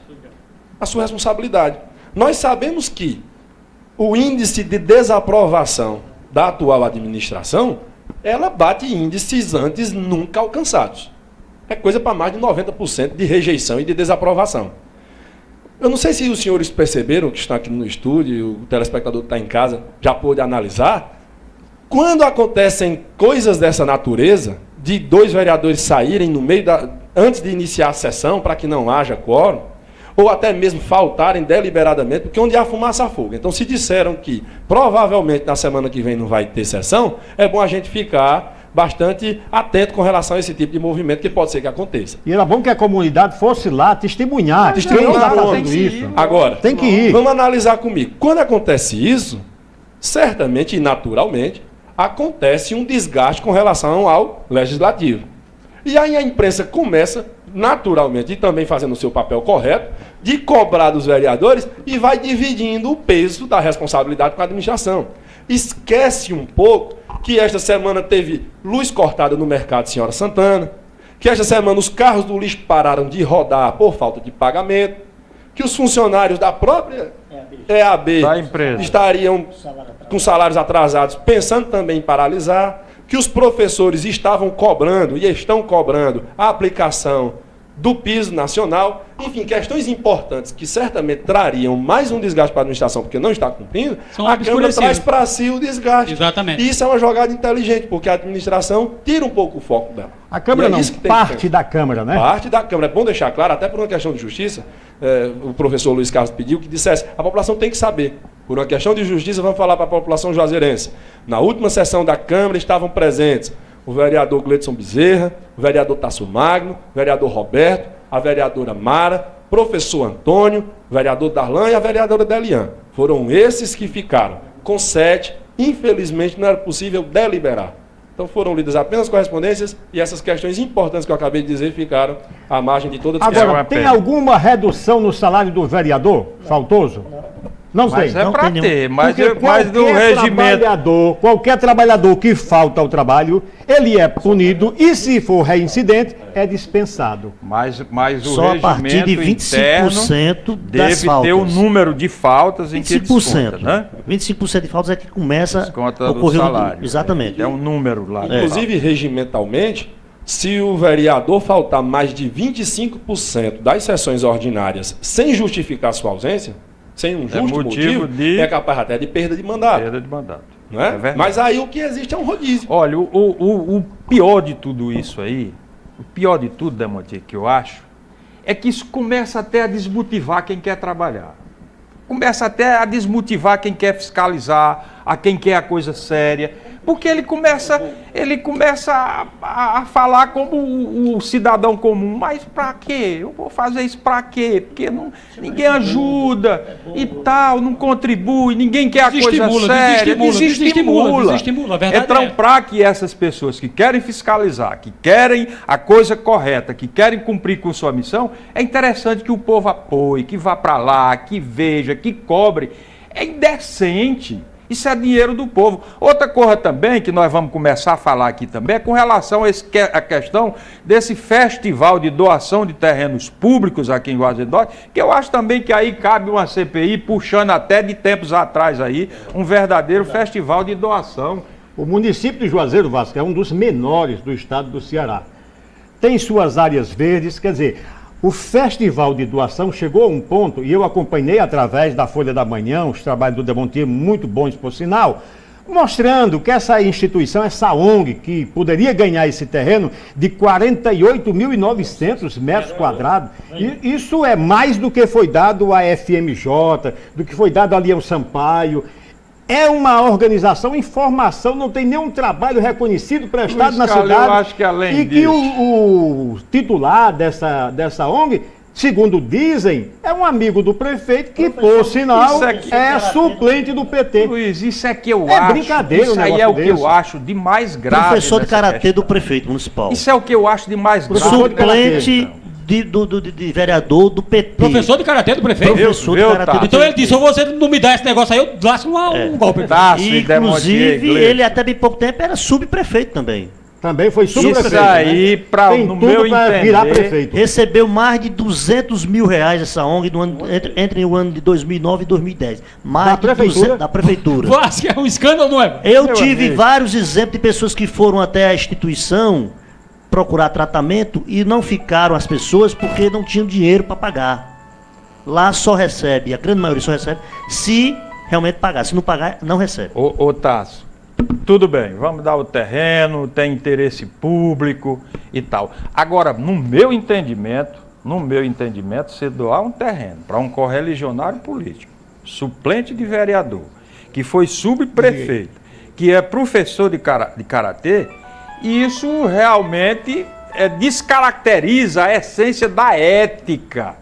a sua responsabilidade. Nós sabemos que o índice de desaprovação da atual administração, ela bate índices antes nunca alcançados. É coisa para mais de 90% de rejeição e de desaprovação. Eu não sei se os senhores perceberam, que estão aqui no estúdio, o telespectador que está em casa já pôde analisar, quando acontecem coisas dessa natureza, de 2 vereadores saírem antes de iniciar a sessão, para que não haja quórum, ou até mesmo faltarem deliberadamente, porque onde há fumaça há fogo. Então, se disseram que provavelmente na semana que vem não vai ter sessão, é bom a gente ficar bastante atento com relação a esse tipo de movimento que pode ser que aconteça. E era bom que a comunidade fosse lá testemunhar. Testemunhar, quem está tem fazendo que ir. isso. Agora, Tem que ir. vamos analisar comigo. Quando acontece isso, certamente e naturalmente, acontece um desgaste com relação ao legislativo. E aí a imprensa começa, naturalmente, e também fazendo o seu papel correto, de cobrar dos vereadores e vai dividindo o peso da responsabilidade com a administração. Esquece um pouco que esta semana teve luz cortada no mercado Senhora Santana, que esta semana os carros do lixo pararam de rodar por falta de pagamento, que os funcionários da própria EAB Da empresa estariam com salários atrasados, pensando também em paralisar, que os professores estavam cobrando e estão cobrando a aplicação do piso nacional, enfim, questões importantes que certamente trariam mais um desgaste para a administração, porque não está cumprindo, São a Câmara obscurecidos. traz para si o desgaste. Exatamente. E isso é uma jogada inteligente, porque a administração tira um pouco o foco dela. A Câmara E é não, isso que tem parte que da Câmara, né? Parte da Câmara. É bom deixar claro, até por uma questão de justiça, o professor Luiz Carlos pediu que dissesse, a população tem que saber. Por uma questão de justiça, vamos falar para a população juazeirense. Na última sessão da Câmara estavam presentes o vereador Gledson Bezerra, o vereador Tasso Magno, o vereador Roberto, a vereadora Mara, professor Antônio, o vereador Darlan e a vereadora Delian. Foram esses que ficaram. Com 7, infelizmente não era possível deliberar. Então foram lidas apenas correspondências e essas questões importantes que eu acabei de dizer ficaram à margem de toda a discussão. Agora, tem alguma redução no salário do vereador faltoso? Não Mas sei. é para tem ter, mas Porque do regimento. qualquer trabalhador que falta ao trabalho, ele é punido e, se for reincidente, é dispensado. Mas o Só a partir de regimento interno 25% das deve faltas. ter o número de faltas em que 25%. desconta, né? 25% de faltas é que começa Desconta a do ocorrer. salário. Exatamente. É um número lá. Inclusive, regimentalmente, se o vereador faltar mais de 25% das sessões ordinárias sem justificar sua ausência, sem um justo motivo de- é capaz até de perda de mandato. Perda de mandato. Não é? verdade. Mas aí o que existe é um rodízio. Olha, o pior de tudo isso aí, o pior de tudo, Demontier, que eu acho, é que isso começa até a desmotivar quem quer trabalhar. Começa até a desmotivar quem quer fiscalizar, a quem quer a coisa séria. Porque ele começa a falar como o cidadão comum. Mas para quê? Eu vou fazer isso para quê? Porque ninguém ajuda e tal, não contribui, ninguém quer a coisa séria. Desestimula, a verdade Então, é. para que essas pessoas que querem fiscalizar, que querem a coisa correta, que querem cumprir com sua missão, é interessante que o povo apoie, que vá para lá, que veja, que cobre. É indecente. Isso é dinheiro do povo. Outra coisa também que nós vamos começar a falar aqui também é com relação a questão desse festival de doação de terrenos públicos aqui em Juazeiro do Norte, que eu acho também que aí cabe uma CPI puxando até de tempos atrás aí um verdadeiro festival de doação. O município de Juazeiro, Vasco, é um dos menores do estado do Ceará. Tem suas áreas verdes, quer dizer, o festival de doação chegou a um ponto, e eu acompanhei através da Folha da Manhã, os trabalhos do Demontier, muito bons por sinal, mostrando que essa instituição, essa ONG, que poderia ganhar esse terreno de 48.900 metros quadrados, e isso é mais do que foi dado à FMJ, do que foi dado ali ao Sampaio. É uma organização em formação, não tem nenhum trabalho reconhecido prestado na Carlos, cidade. eu acho que além e que disso- o titular dessa ONG, segundo dizem, é um amigo do prefeito que, por sinal, isso aqui- é suplente do PT. Luiz, isso é que eu É acho. brincadeira Isso um aí é negócio o que desse. eu acho de mais grave. Professor de nessa karatê questão. do prefeito municipal. Isso é o que eu acho de mais grave. Professor de Suplente de vereador do PT. Professor de karatê do prefeito? Professor de Viu, karatê tá. do Então ele disse, se você não me dá esse negócio aí, eu lasco um golpe. Tasso e Demontier, Inclusive, Gleison. ele até bem pouco tempo era subprefeito também. Também foi subprefeito. Isso aí, né? pra, Tem no tudo meu para virar entender, prefeito. Recebeu mais de 200 mil reais essa ONG entre o ano de 2009 e 2010. Mais Da de prefeitura? 200 da prefeitura. Vasco é um escândalo, não é? Eu Meu tive amigo. vários exemplos de pessoas que foram até a instituição procurar tratamento e não ficaram as pessoas porque não tinham dinheiro para pagar. Lá só recebe, a grande maioria só recebe, se realmente pagar. Se não pagar, não recebe. Ô Tasso, tudo bem, vamos dar o terreno, tem interesse público e tal. Agora, no meu entendimento, você doar um terreno para um correligionário político, suplente de vereador, que foi subprefeito, que é professor de karatê, E isso realmente descaracteriza a essência da ética,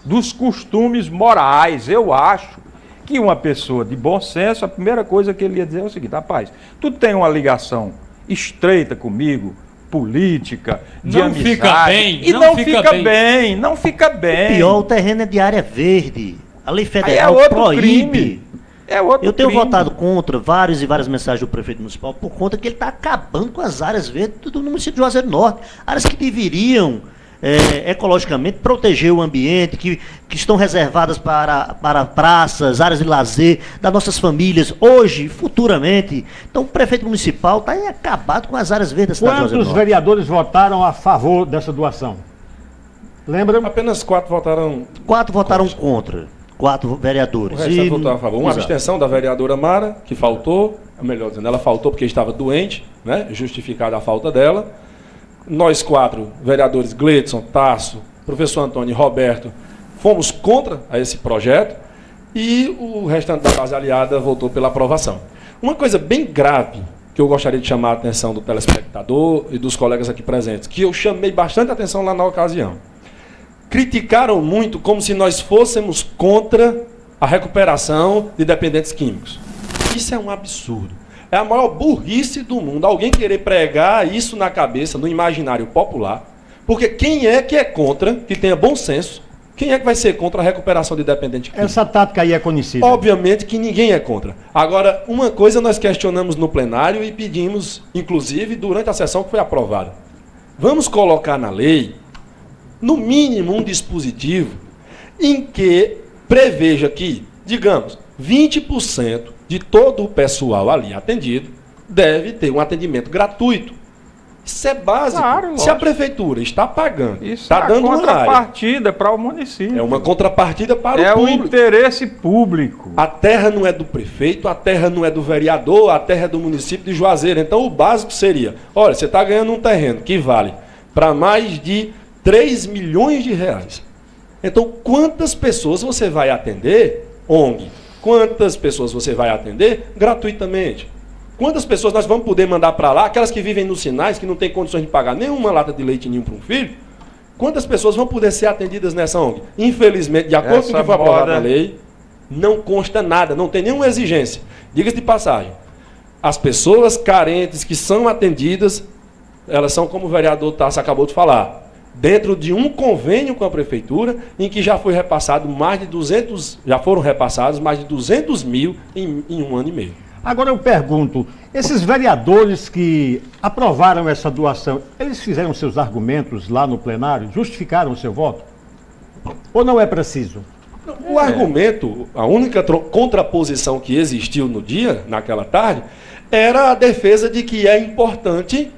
dos costumes morais. Eu acho que uma pessoa de bom senso, a primeira coisa que ele ia dizer é o seguinte: rapaz, tu tem uma ligação estreita comigo, política, de não amizade, fica bem, e não fica bem, não fica bem. O pior, o terreno é de área verde. A lei Aí federal é outro proíbe. crime. É outro Eu tenho crime. votado contra várias e várias mensagens do prefeito municipal por conta que ele está acabando com as áreas verdes do município de Juazeiro do Norte. Áreas que deveriam, ecologicamente, proteger o ambiente, que estão reservadas para praças, áreas de lazer das nossas famílias, hoje e futuramente. Então o prefeito municipal está acabado com as áreas verdes da cidade de Juazeiro do Quantos Norte. vereadores votaram a favor dessa doação? Lembram? Apenas 4 votaram. 4 votaram contra. 4 vereadores. O restante votou a favor. Uma Exato. abstenção da vereadora Mara, que faltou, melhor dizendo, ela faltou porque estava doente, né? Justificada a falta dela. Nós 4 vereadores, Gledson, Tasso, professor Antônio e Roberto, fomos contra a esse projeto e o restante da base aliada votou pela aprovação. Uma coisa bem grave que eu gostaria de chamar a atenção do telespectador e dos colegas aqui presentes, que eu chamei bastante atenção lá na ocasião. Criticaram muito como se nós fôssemos contra a recuperação de dependentes químicos. Isso é um absurdo. É a maior burrice do mundo. Alguém querer pregar isso na cabeça, no imaginário popular. Porque quem é que é contra, que tenha bom senso, quem é que vai ser contra a recuperação de dependente químico? Essa tática aí é conhecida. Obviamente que ninguém é contra. Agora, uma coisa nós questionamos no plenário e pedimos, inclusive, durante a sessão que foi aprovada. Vamos colocar na lei, no mínimo, um dispositivo em que preveja que, digamos, 20% de todo o pessoal ali atendido deve ter um atendimento gratuito. Isso é básico. Claro, se a prefeitura está pagando, Isso está é dando uma área, contrapartida para o município. é uma contrapartida para É o o público. interesse público. A terra não é do prefeito, a terra não é do vereador, a terra é do município de Juazeiro. Então o básico seria, olha, você está ganhando um terreno que vale para mais de 3 milhões de reais. Então quantas pessoas você vai atender, ONG? Quantas pessoas você vai atender gratuitamente? Quantas pessoas nós vamos poder mandar para lá, aquelas que vivem nos sinais, que não têm condições de pagar nenhuma lata de leite ninho para um filho? Quantas pessoas vão poder ser atendidas nessa ONG? Infelizmente, de acordo com o que foi aprovado na lei, não consta nada, não tem nenhuma exigência. Diga-se de passagem, as pessoas carentes que são atendidas, elas são, como o vereador Tasso acabou de falar, dentro de um convênio com a prefeitura, em que já foi repassado mais de 200, já foram repassados mais de 200 mil em um ano e meio. Agora eu pergunto, esses vereadores que aprovaram essa doação, eles fizeram seus argumentos lá no plenário? Justificaram o seu voto? Ou não é preciso? O argumento, a única contraposição que existiu no dia, naquela tarde, era a defesa de que é importante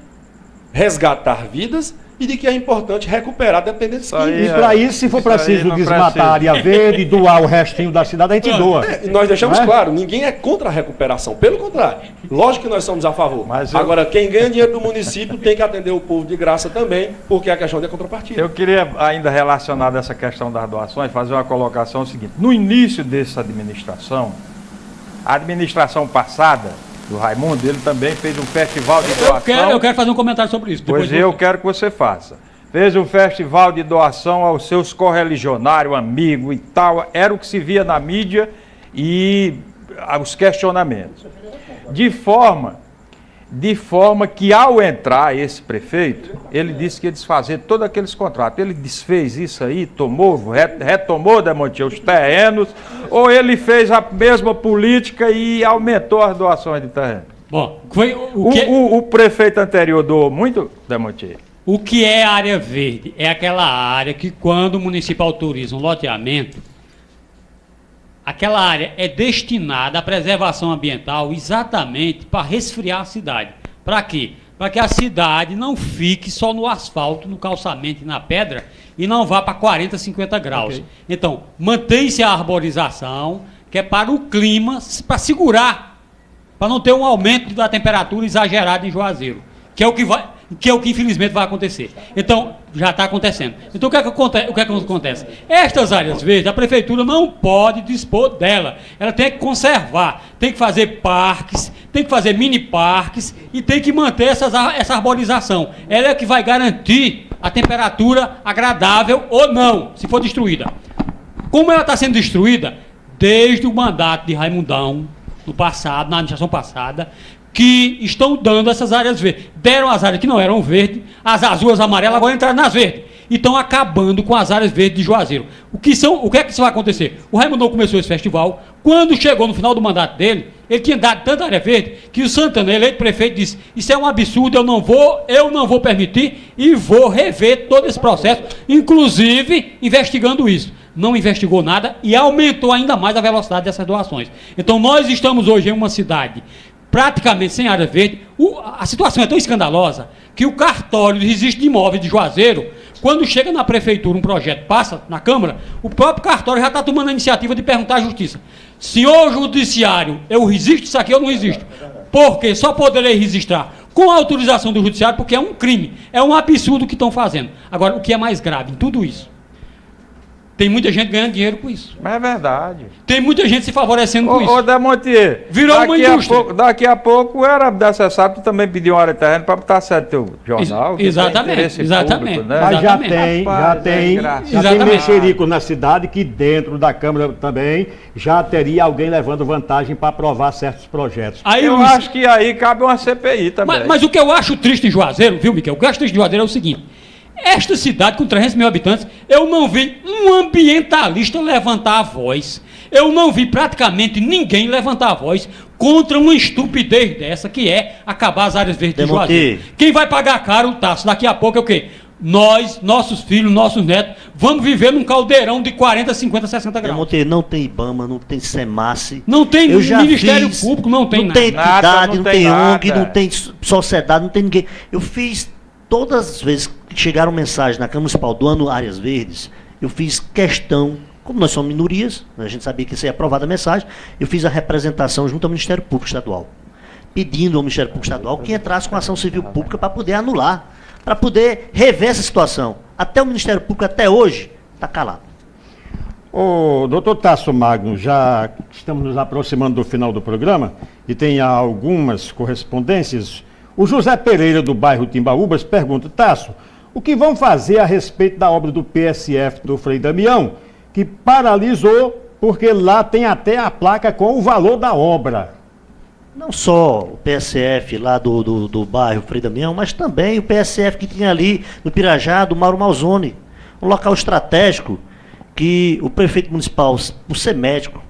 resgatar vidas e de que é importante recuperar dependentes químicos. E para isso, se for isso aí preciso não desmatar a precisa. área verde e doar o restinho da cidade, a gente doa. E nós deixamos Não é? claro, ninguém é contra a recuperação, pelo contrário. Lógico que nós somos a favor. Mas eu- Agora, quem ganha dinheiro do município tem que atender o povo de graça também, porque é a questão da contrapartida. Eu queria ainda relacionar essa questão das doações, fazer uma colocação seguinte. No início dessa administração, a administração passada do Raimundo, ele também fez um festival de doação. Eu quero fazer um comentário sobre isso. Pois eu quero que você faça. Fez um festival de doação aos seus correligionários, amigos e tal. Era o que se via na mídia e os questionamentos. De forma que ao entrar esse prefeito, ele disse que ia desfazer todos aqueles contratos. Ele desfez isso aí, retomou, Demontier, os terrenos, ou ele fez a mesma política e aumentou as doações de terreno? Bom, foi O prefeito anterior doou muito, Demontier? O que é área verde? É aquela área que, quando o município autoriza um loteamento, aquela área é destinada à preservação ambiental exatamente para resfriar a cidade. Para quê? Para que a cidade não fique só no asfalto, no calçamento e na pedra e não vá para 40, 50 graus. Ok. Então, mantém-se a arborização, que é para o clima, para segurar, para não ter um aumento da temperatura exagerada em Juazeiro, que é o que infelizmente vai acontecer. Então, Já está acontecendo. Então o que é que acontece? Estas áreas verdes, a prefeitura não pode dispor dela. Ela tem que conservar, tem que fazer parques, tem que fazer mini parques e tem que manter essa arborização. Ela é que vai garantir a temperatura agradável ou não, se for destruída. Como ela está sendo destruída? Desde o mandato de Raimundão, no passado, na administração passada, que estão dando essas áreas verdes. Deram as áreas que não eram verdes, as azuis, amarelas, agora entraram nas verdes. E estão acabando com as áreas verdes de Juazeiro. O que é que isso vai acontecer? O Raimundão começou esse festival, quando chegou no final do mandato dele, ele tinha dado tanta área verde, que o Santana, eleito prefeito, disse, isso é um absurdo, eu não vou permitir e vou rever todo esse processo, inclusive investigando isso. Não investigou nada e aumentou ainda mais a velocidade dessas doações. Então nós estamos hoje em uma cidade praticamente sem área verde. A situação é tão escandalosa que o cartório de registro de imóveis de Juazeiro, quando chega na prefeitura um projeto, passa na Câmara, o próprio cartório já está tomando a iniciativa de perguntar à Justiça: senhor judiciário, eu resisto isso aqui ou não resisto? Porque só poderei registrar com a autorização do judiciário, porque é um crime, é um absurdo o que estão fazendo. Agora, o que é mais grave em tudo isso? Tem muita gente ganhando dinheiro com isso. Mas é verdade. Tem muita gente se favorecendo com isso. Ô, Demontier, virou uma indústria. Daqui a pouco era necessário tu também pedir uma área de terreno para botar certo teu jornal. Exatamente. Público, né? Mas já tem mexerico na cidade que dentro da Câmara também já teria alguém levando vantagem para aprovar certos projetos. Aí eu acho que aí cabe uma CPI também. Mas o que eu acho triste em Juazeiro, viu, Miquel? O que eu acho triste em Juazeiro é o seguinte: esta cidade com 300 mil habitantes, eu não vi um ambientalista levantar a voz. Eu não vi praticamente ninguém levantar a voz contra uma estupidez dessa, que é acabar as áreas verdes de Juazeiro. Quem vai pagar caro o Tasso? Daqui a pouco é o quê? Nós, nossos filhos, nossos netos, vamos viver num caldeirão de 40, 50, 60 graus. Não tem IBAMA, não tem SEMASSE. Não tem Ministério Público, não tem nada. Não tem entidade, não tem ONG, não tem sociedade, não tem ninguém. Eu fiz, todas as vezes que chegaram mensagens na Câmara Municipal doando áreas verdes, eu fiz questão, como nós somos minorias, a gente sabia que isso ia aprovada a mensagem, eu fiz a representação junto ao Ministério Público Estadual, pedindo ao Ministério Público Estadual que entrasse com ação civil pública para poder anular, para poder rever essa situação. Até o Ministério Público, até hoje, está calado. Ô, doutor Tasso Magno, já estamos nos aproximando do final do programa e tem algumas correspondências. O José Pereira, do bairro Timbaúbas, pergunta: Tasso, o que vão fazer a respeito da obra do PSF do Frei Damião, que paralisou porque lá tem até a placa com o valor da obra? Não só o PSF lá do bairro Frei Damião, mas também o PSF que tinha ali no Pirajá, do Mauro Malzone, um local estratégico que o prefeito municipal, por ser médico,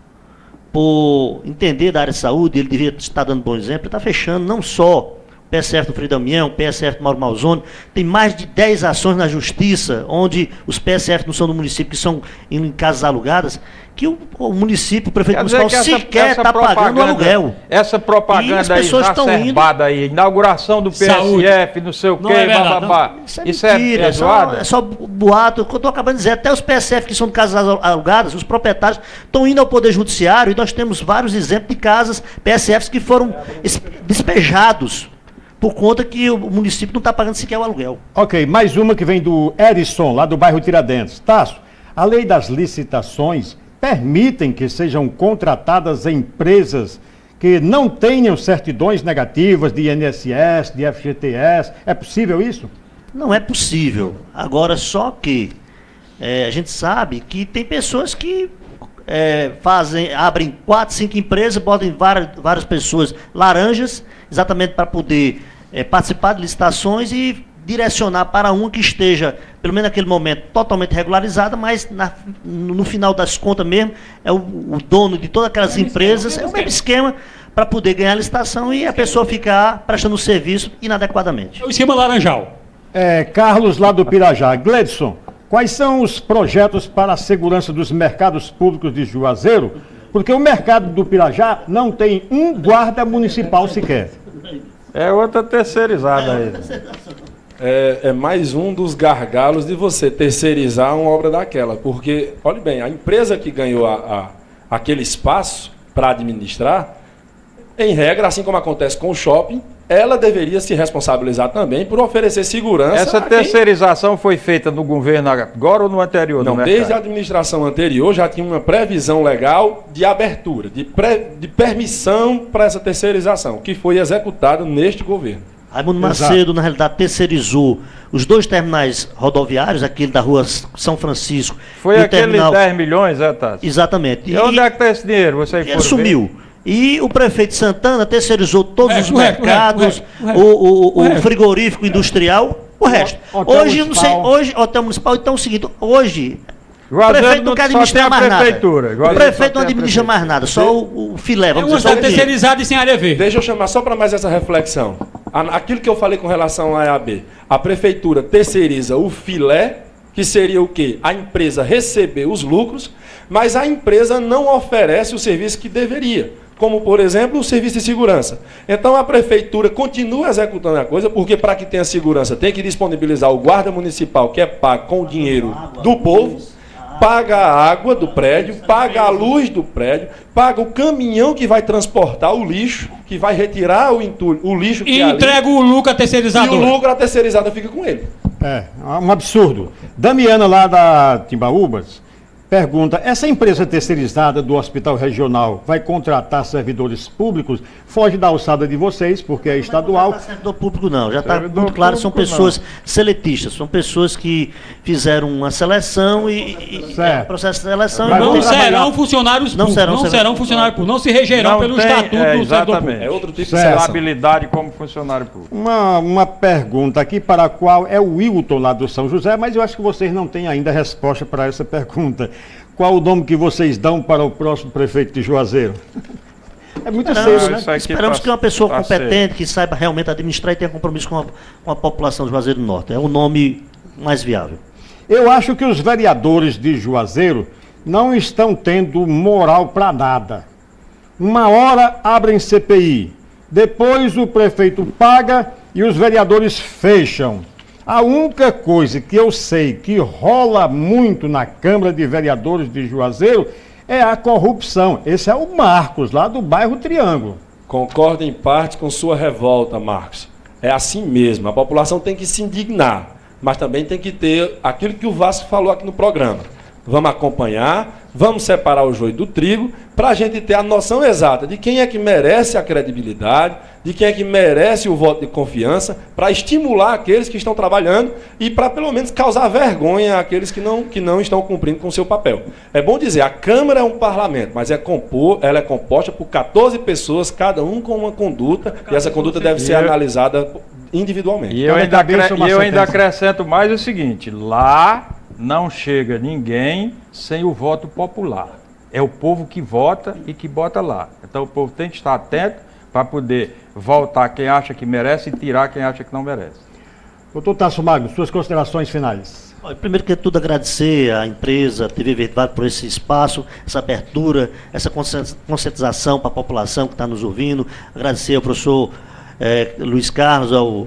por entender da área de saúde, ele devia estar dando bom exemplo, ele está fechando não só PSF do Frei Damião, PSF do Mauro Malzone, tem mais de 10 ações na justiça, onde os PSF não são do município, que são em casas alugadas, que o município, o prefeito municipal sequer está pagando o aluguel. Essa propaganda aí exacerbada aí, inauguração do PSF, saúde, não sei o quê, bababá. Isso é mentira, é só boato. Eu estou acabando de dizer, até os PSF que são de casas alugadas, os proprietários estão indo ao Poder Judiciário, e nós temos vários exemplos de casas PSFs que foram despejados por conta que o município não está pagando sequer o aluguel. Ok, mais uma que vem do Erison, lá do bairro Tiradentes. Tasso, a lei das licitações permitem que sejam contratadas empresas que não tenham certidões negativas de INSS, de FGTS. É possível isso? Não é possível. Agora, só que a gente sabe que tem pessoas que abrem 4, 5 empresas, botam várias pessoas laranjas, exatamente para poder participar de licitações e direcionar para uma que esteja, pelo menos naquele momento, totalmente regularizada, mas no final das contas mesmo, é o dono de todas aquelas empresas, é o mesmo esquema para poder ganhar a licitação e a pessoa ficar prestando o serviço inadequadamente. É o esquema laranjal. Carlos, lá do Pirajá. Gledson, quais são os projetos para a segurança dos mercados públicos de Juazeiro? Porque o mercado do Pirajá não tem um guarda municipal sequer. É outra terceirizada aí. É mais um dos gargalos de você terceirizar uma obra daquela. Porque, olhe bem, a empresa que ganhou aquele espaço para administrar, em regra, assim como acontece com o shopping, ela deveria se responsabilizar também por oferecer segurança. Essa terceirização foi feita no governo agora ou no anterior? Não, desde a administração anterior já tinha uma previsão legal de abertura, de permissão para essa terceirização, que foi executada neste governo. Raimundo Macedo, na realidade, terceirizou os 2 terminais rodoviários, aquele da rua São Francisco. Foi aquele 10 milhões, Tássio? Exatamente. E onde é que está esse dinheiro? Ele sumiu. E o prefeito Santana terceirizou todos os mercados, o frigorífico industrial, o resto. Hoje, não sei, hoje, hotel municipal, então é o seguinte, hoje, o prefeito não quer administrar mais nada. O prefeito não administra mais nada, só o filé, vamos dizer, só o terceirizado e sem área verde. Deixa eu chamar só para mais essa reflexão. Aquilo que eu falei com relação à EAB, a prefeitura terceiriza o filé, que seria o quê? A empresa receber os lucros, mas a empresa não oferece o serviço que deveria, como, por exemplo, o serviço de segurança. Então, a prefeitura continua executando a coisa, porque para que tenha segurança tem que disponibilizar o guarda municipal, que é pago com o dinheiro do povo, paga a água do prédio, paga a luz do prédio, paga o caminhão que vai transportar o lixo, que vai retirar o lixo que e entrega o lucro a terceirizador. E o lucro a terceirizada fica com ele. É um absurdo. Damiana, lá da Timbaúbas, pergunta, essa empresa terceirizada do Hospital Regional vai contratar servidores públicos? Foge da alçada de vocês, porque é estadual. Não está servidor público não, já está muito claro, são pessoas seletistas, são pessoas que fizeram uma seleção e processo de seleção. Não serão funcionários públicos, não serão funcionários públicos, não se regerão pelo estatuto do servidor público. É outro tipo de habilidade como funcionário público. Uma pergunta aqui para a qual é o Wilton lá do São José, mas eu acho que vocês não têm ainda resposta para essa pergunta. Qual o nome que vocês dão para o próximo prefeito de Juazeiro? É muito cedo, né? Esperamos que uma pessoa competente, que saiba realmente administrar e tenha compromisso com a população de Juazeiro do Norte. É o nome mais viável. Eu acho que os vereadores de Juazeiro não estão tendo moral para nada. Uma hora abrem CPI, depois o prefeito paga e os vereadores fecham. A única coisa que eu sei que rola muito na Câmara de Vereadores de Juazeiro é a corrupção. Esse é o Marcos, lá do bairro Triângulo. Concordo em parte com sua revolta, Marcos. É assim mesmo, a população tem que se indignar, mas também tem que ter aquilo que o Vasco falou aqui no programa. Vamos acompanhar, vamos separar o joio do trigo, para a gente ter a noção exata de quem é que merece a credibilidade, de quem é que merece o voto de confiança, para estimular aqueles que estão trabalhando e para, pelo menos, causar vergonha àqueles que não estão cumprindo com o seu papel. É bom dizer, a Câmara é um parlamento, mas ela é composta por 14 pessoas, cada um com uma conduta, e essa conduta deve ser analisada individualmente. E eu ainda acrescento mais o seguinte, lá não chega ninguém sem o voto popular. É o povo que vota e que bota lá. Então o povo tem que estar atento para poder voltar quem acha que merece e tirar quem acha que não merece. Doutor Tasso Magno, suas considerações finais. Primeiro que tudo agradecer à empresa TV Verde Vale por esse espaço, essa abertura, essa conscientização para a população que está nos ouvindo. Agradecer ao professor Luiz Carlos, ao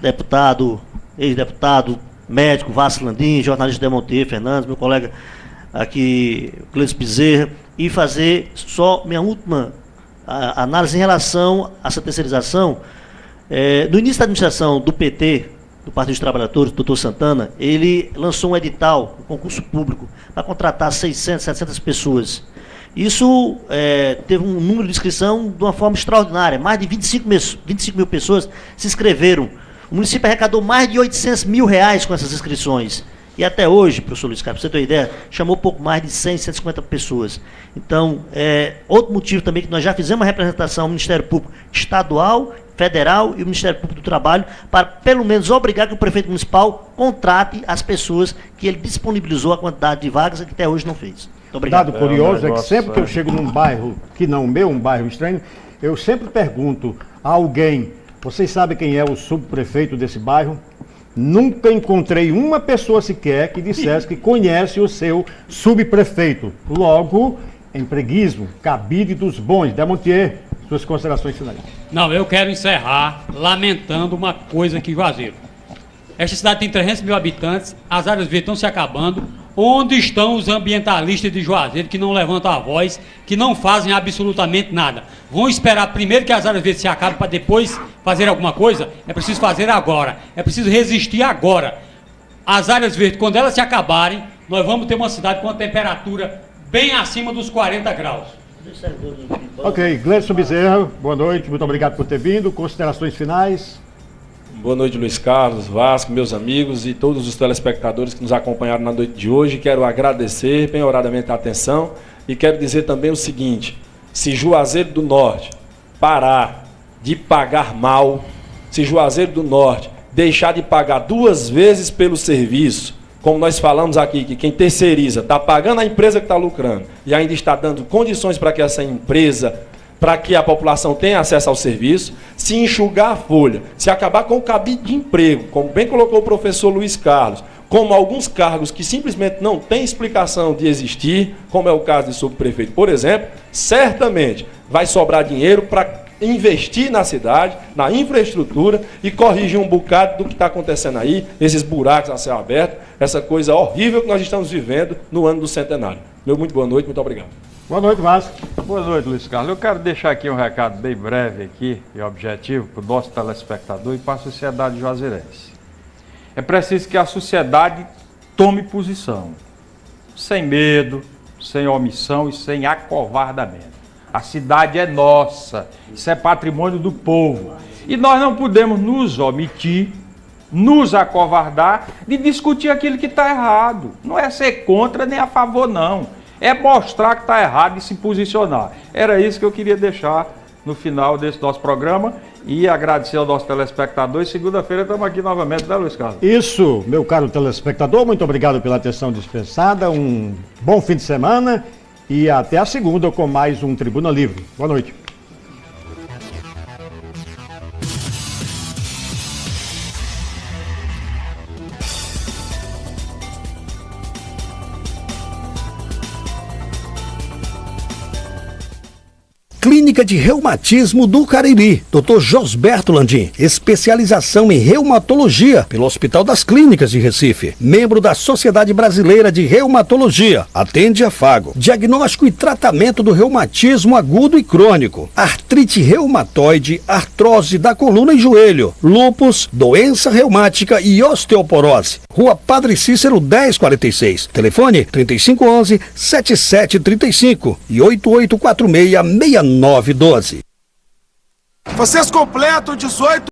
deputado, ex-deputado, médico Vasco Landim, jornalista Demontier Fernandes, meu colega aqui, Cleiton Bezerra, e fazer só minha última análise em relação a essa terceirização. No início da administração do PT, do Partido dos Trabalhadores, do doutor Santana, ele lançou um edital, um concurso público, para contratar 600, 700 pessoas. Isso teve um número de inscrição de uma forma extraordinária, mais de 25 mil pessoas se inscreveram. O município arrecadou mais de R$800 mil com essas inscrições. E até hoje, professor Luiz Carlos, para você ter uma ideia, chamou pouco mais de 100, 150 pessoas. Então, outro motivo também que nós já fizemos uma representação ao Ministério Público Estadual, Federal e o Ministério Público do Trabalho, para pelo menos obrigar que o prefeito municipal contrate as pessoas que ele disponibilizou a quantidade de vagas que até hoje não fez. Muito obrigado. Dado curioso é que sempre que eu chego num bairro que não o meu, um bairro estranho, eu sempre pergunto a alguém, vocês sabem quem é o subprefeito desse bairro? Nunca encontrei uma pessoa sequer que dissesse que conhece o seu subprefeito. Logo, empreguismo, cabide dos bons. Demontier, suas considerações finais. Não, eu quero encerrar lamentando uma coisa aqui em Juazeiro. Esta cidade tem 300 mil habitantes, as áreas verdes estão se acabando, Onde estão os ambientalistas de Juazeiro que não levantam a voz, que não fazem absolutamente nada? Vão esperar primeiro que as áreas verdes se acabem para depois fazer alguma coisa? É preciso fazer agora. É preciso resistir agora. As áreas verdes, quando elas se acabarem, nós vamos ter uma cidade com uma temperatura bem acima dos 40 graus. Ok, Gleidson Bezerra, boa noite, muito obrigado por ter vindo. Considerações finais? Boa noite, Luiz Carlos, Vasco, meus amigos e todos os telespectadores que nos acompanharam na noite de hoje. Quero agradecer bem-horadamente a atenção e quero dizer também o seguinte: se Juazeiro do Norte parar de pagar mal, se Juazeiro do Norte deixar de pagar 2 vezes pelo serviço, como nós falamos aqui, que quem terceiriza está pagando a empresa que está lucrando e ainda está dando condições para que essa empresa, para que a população tenha acesso ao serviço, se enxugar a folha, se acabar com o cabide de emprego, como bem colocou o professor Luiz Carlos, como alguns cargos que simplesmente não têm explicação de existir, como é o caso de subprefeito, por exemplo, certamente vai sobrar dinheiro para investir na cidade, na infraestrutura e corrigir um bocado do que está acontecendo aí, esses buracos a céu aberto, essa coisa horrível que nós estamos vivendo no ano do centenário. Meu muito boa noite, muito obrigado. Boa noite, Vasco. Boa noite, Luiz Carlos. Eu quero deixar aqui um recado bem breve aqui e objetivo para o nosso telespectador e para a sociedade juazeirense. É preciso que a sociedade tome posição, sem medo, sem omissão e sem acovardamento. A cidade é nossa, isso é patrimônio do povo. E nós não podemos nos omitir, nos acovardar de discutir aquilo que está errado. Não é ser contra nem a favor, não. É mostrar que está errado e se posicionar. Era isso que eu queria deixar no final desse nosso programa e agradecer ao nosso telespectador. E segunda-feira estamos aqui novamente, né, Luiz Carlos? Isso, meu caro telespectador, muito obrigado pela atenção dispensada, um bom fim de semana e até a segunda com mais um Tribuna Livre. Boa noite. Clínica de Reumatismo do Cariri, Dr. Josberto Landim, especialização em reumatologia pelo Hospital das Clínicas de Recife, membro da Sociedade Brasileira de Reumatologia, atende afago, diagnóstico e tratamento do reumatismo agudo e crônico, artrite reumatoide, artrose da coluna e joelho, lúpus, doença reumática e osteoporose. Rua Padre Cícero 1046, telefone 3511-7735 e 8846-6912. Vocês completam 18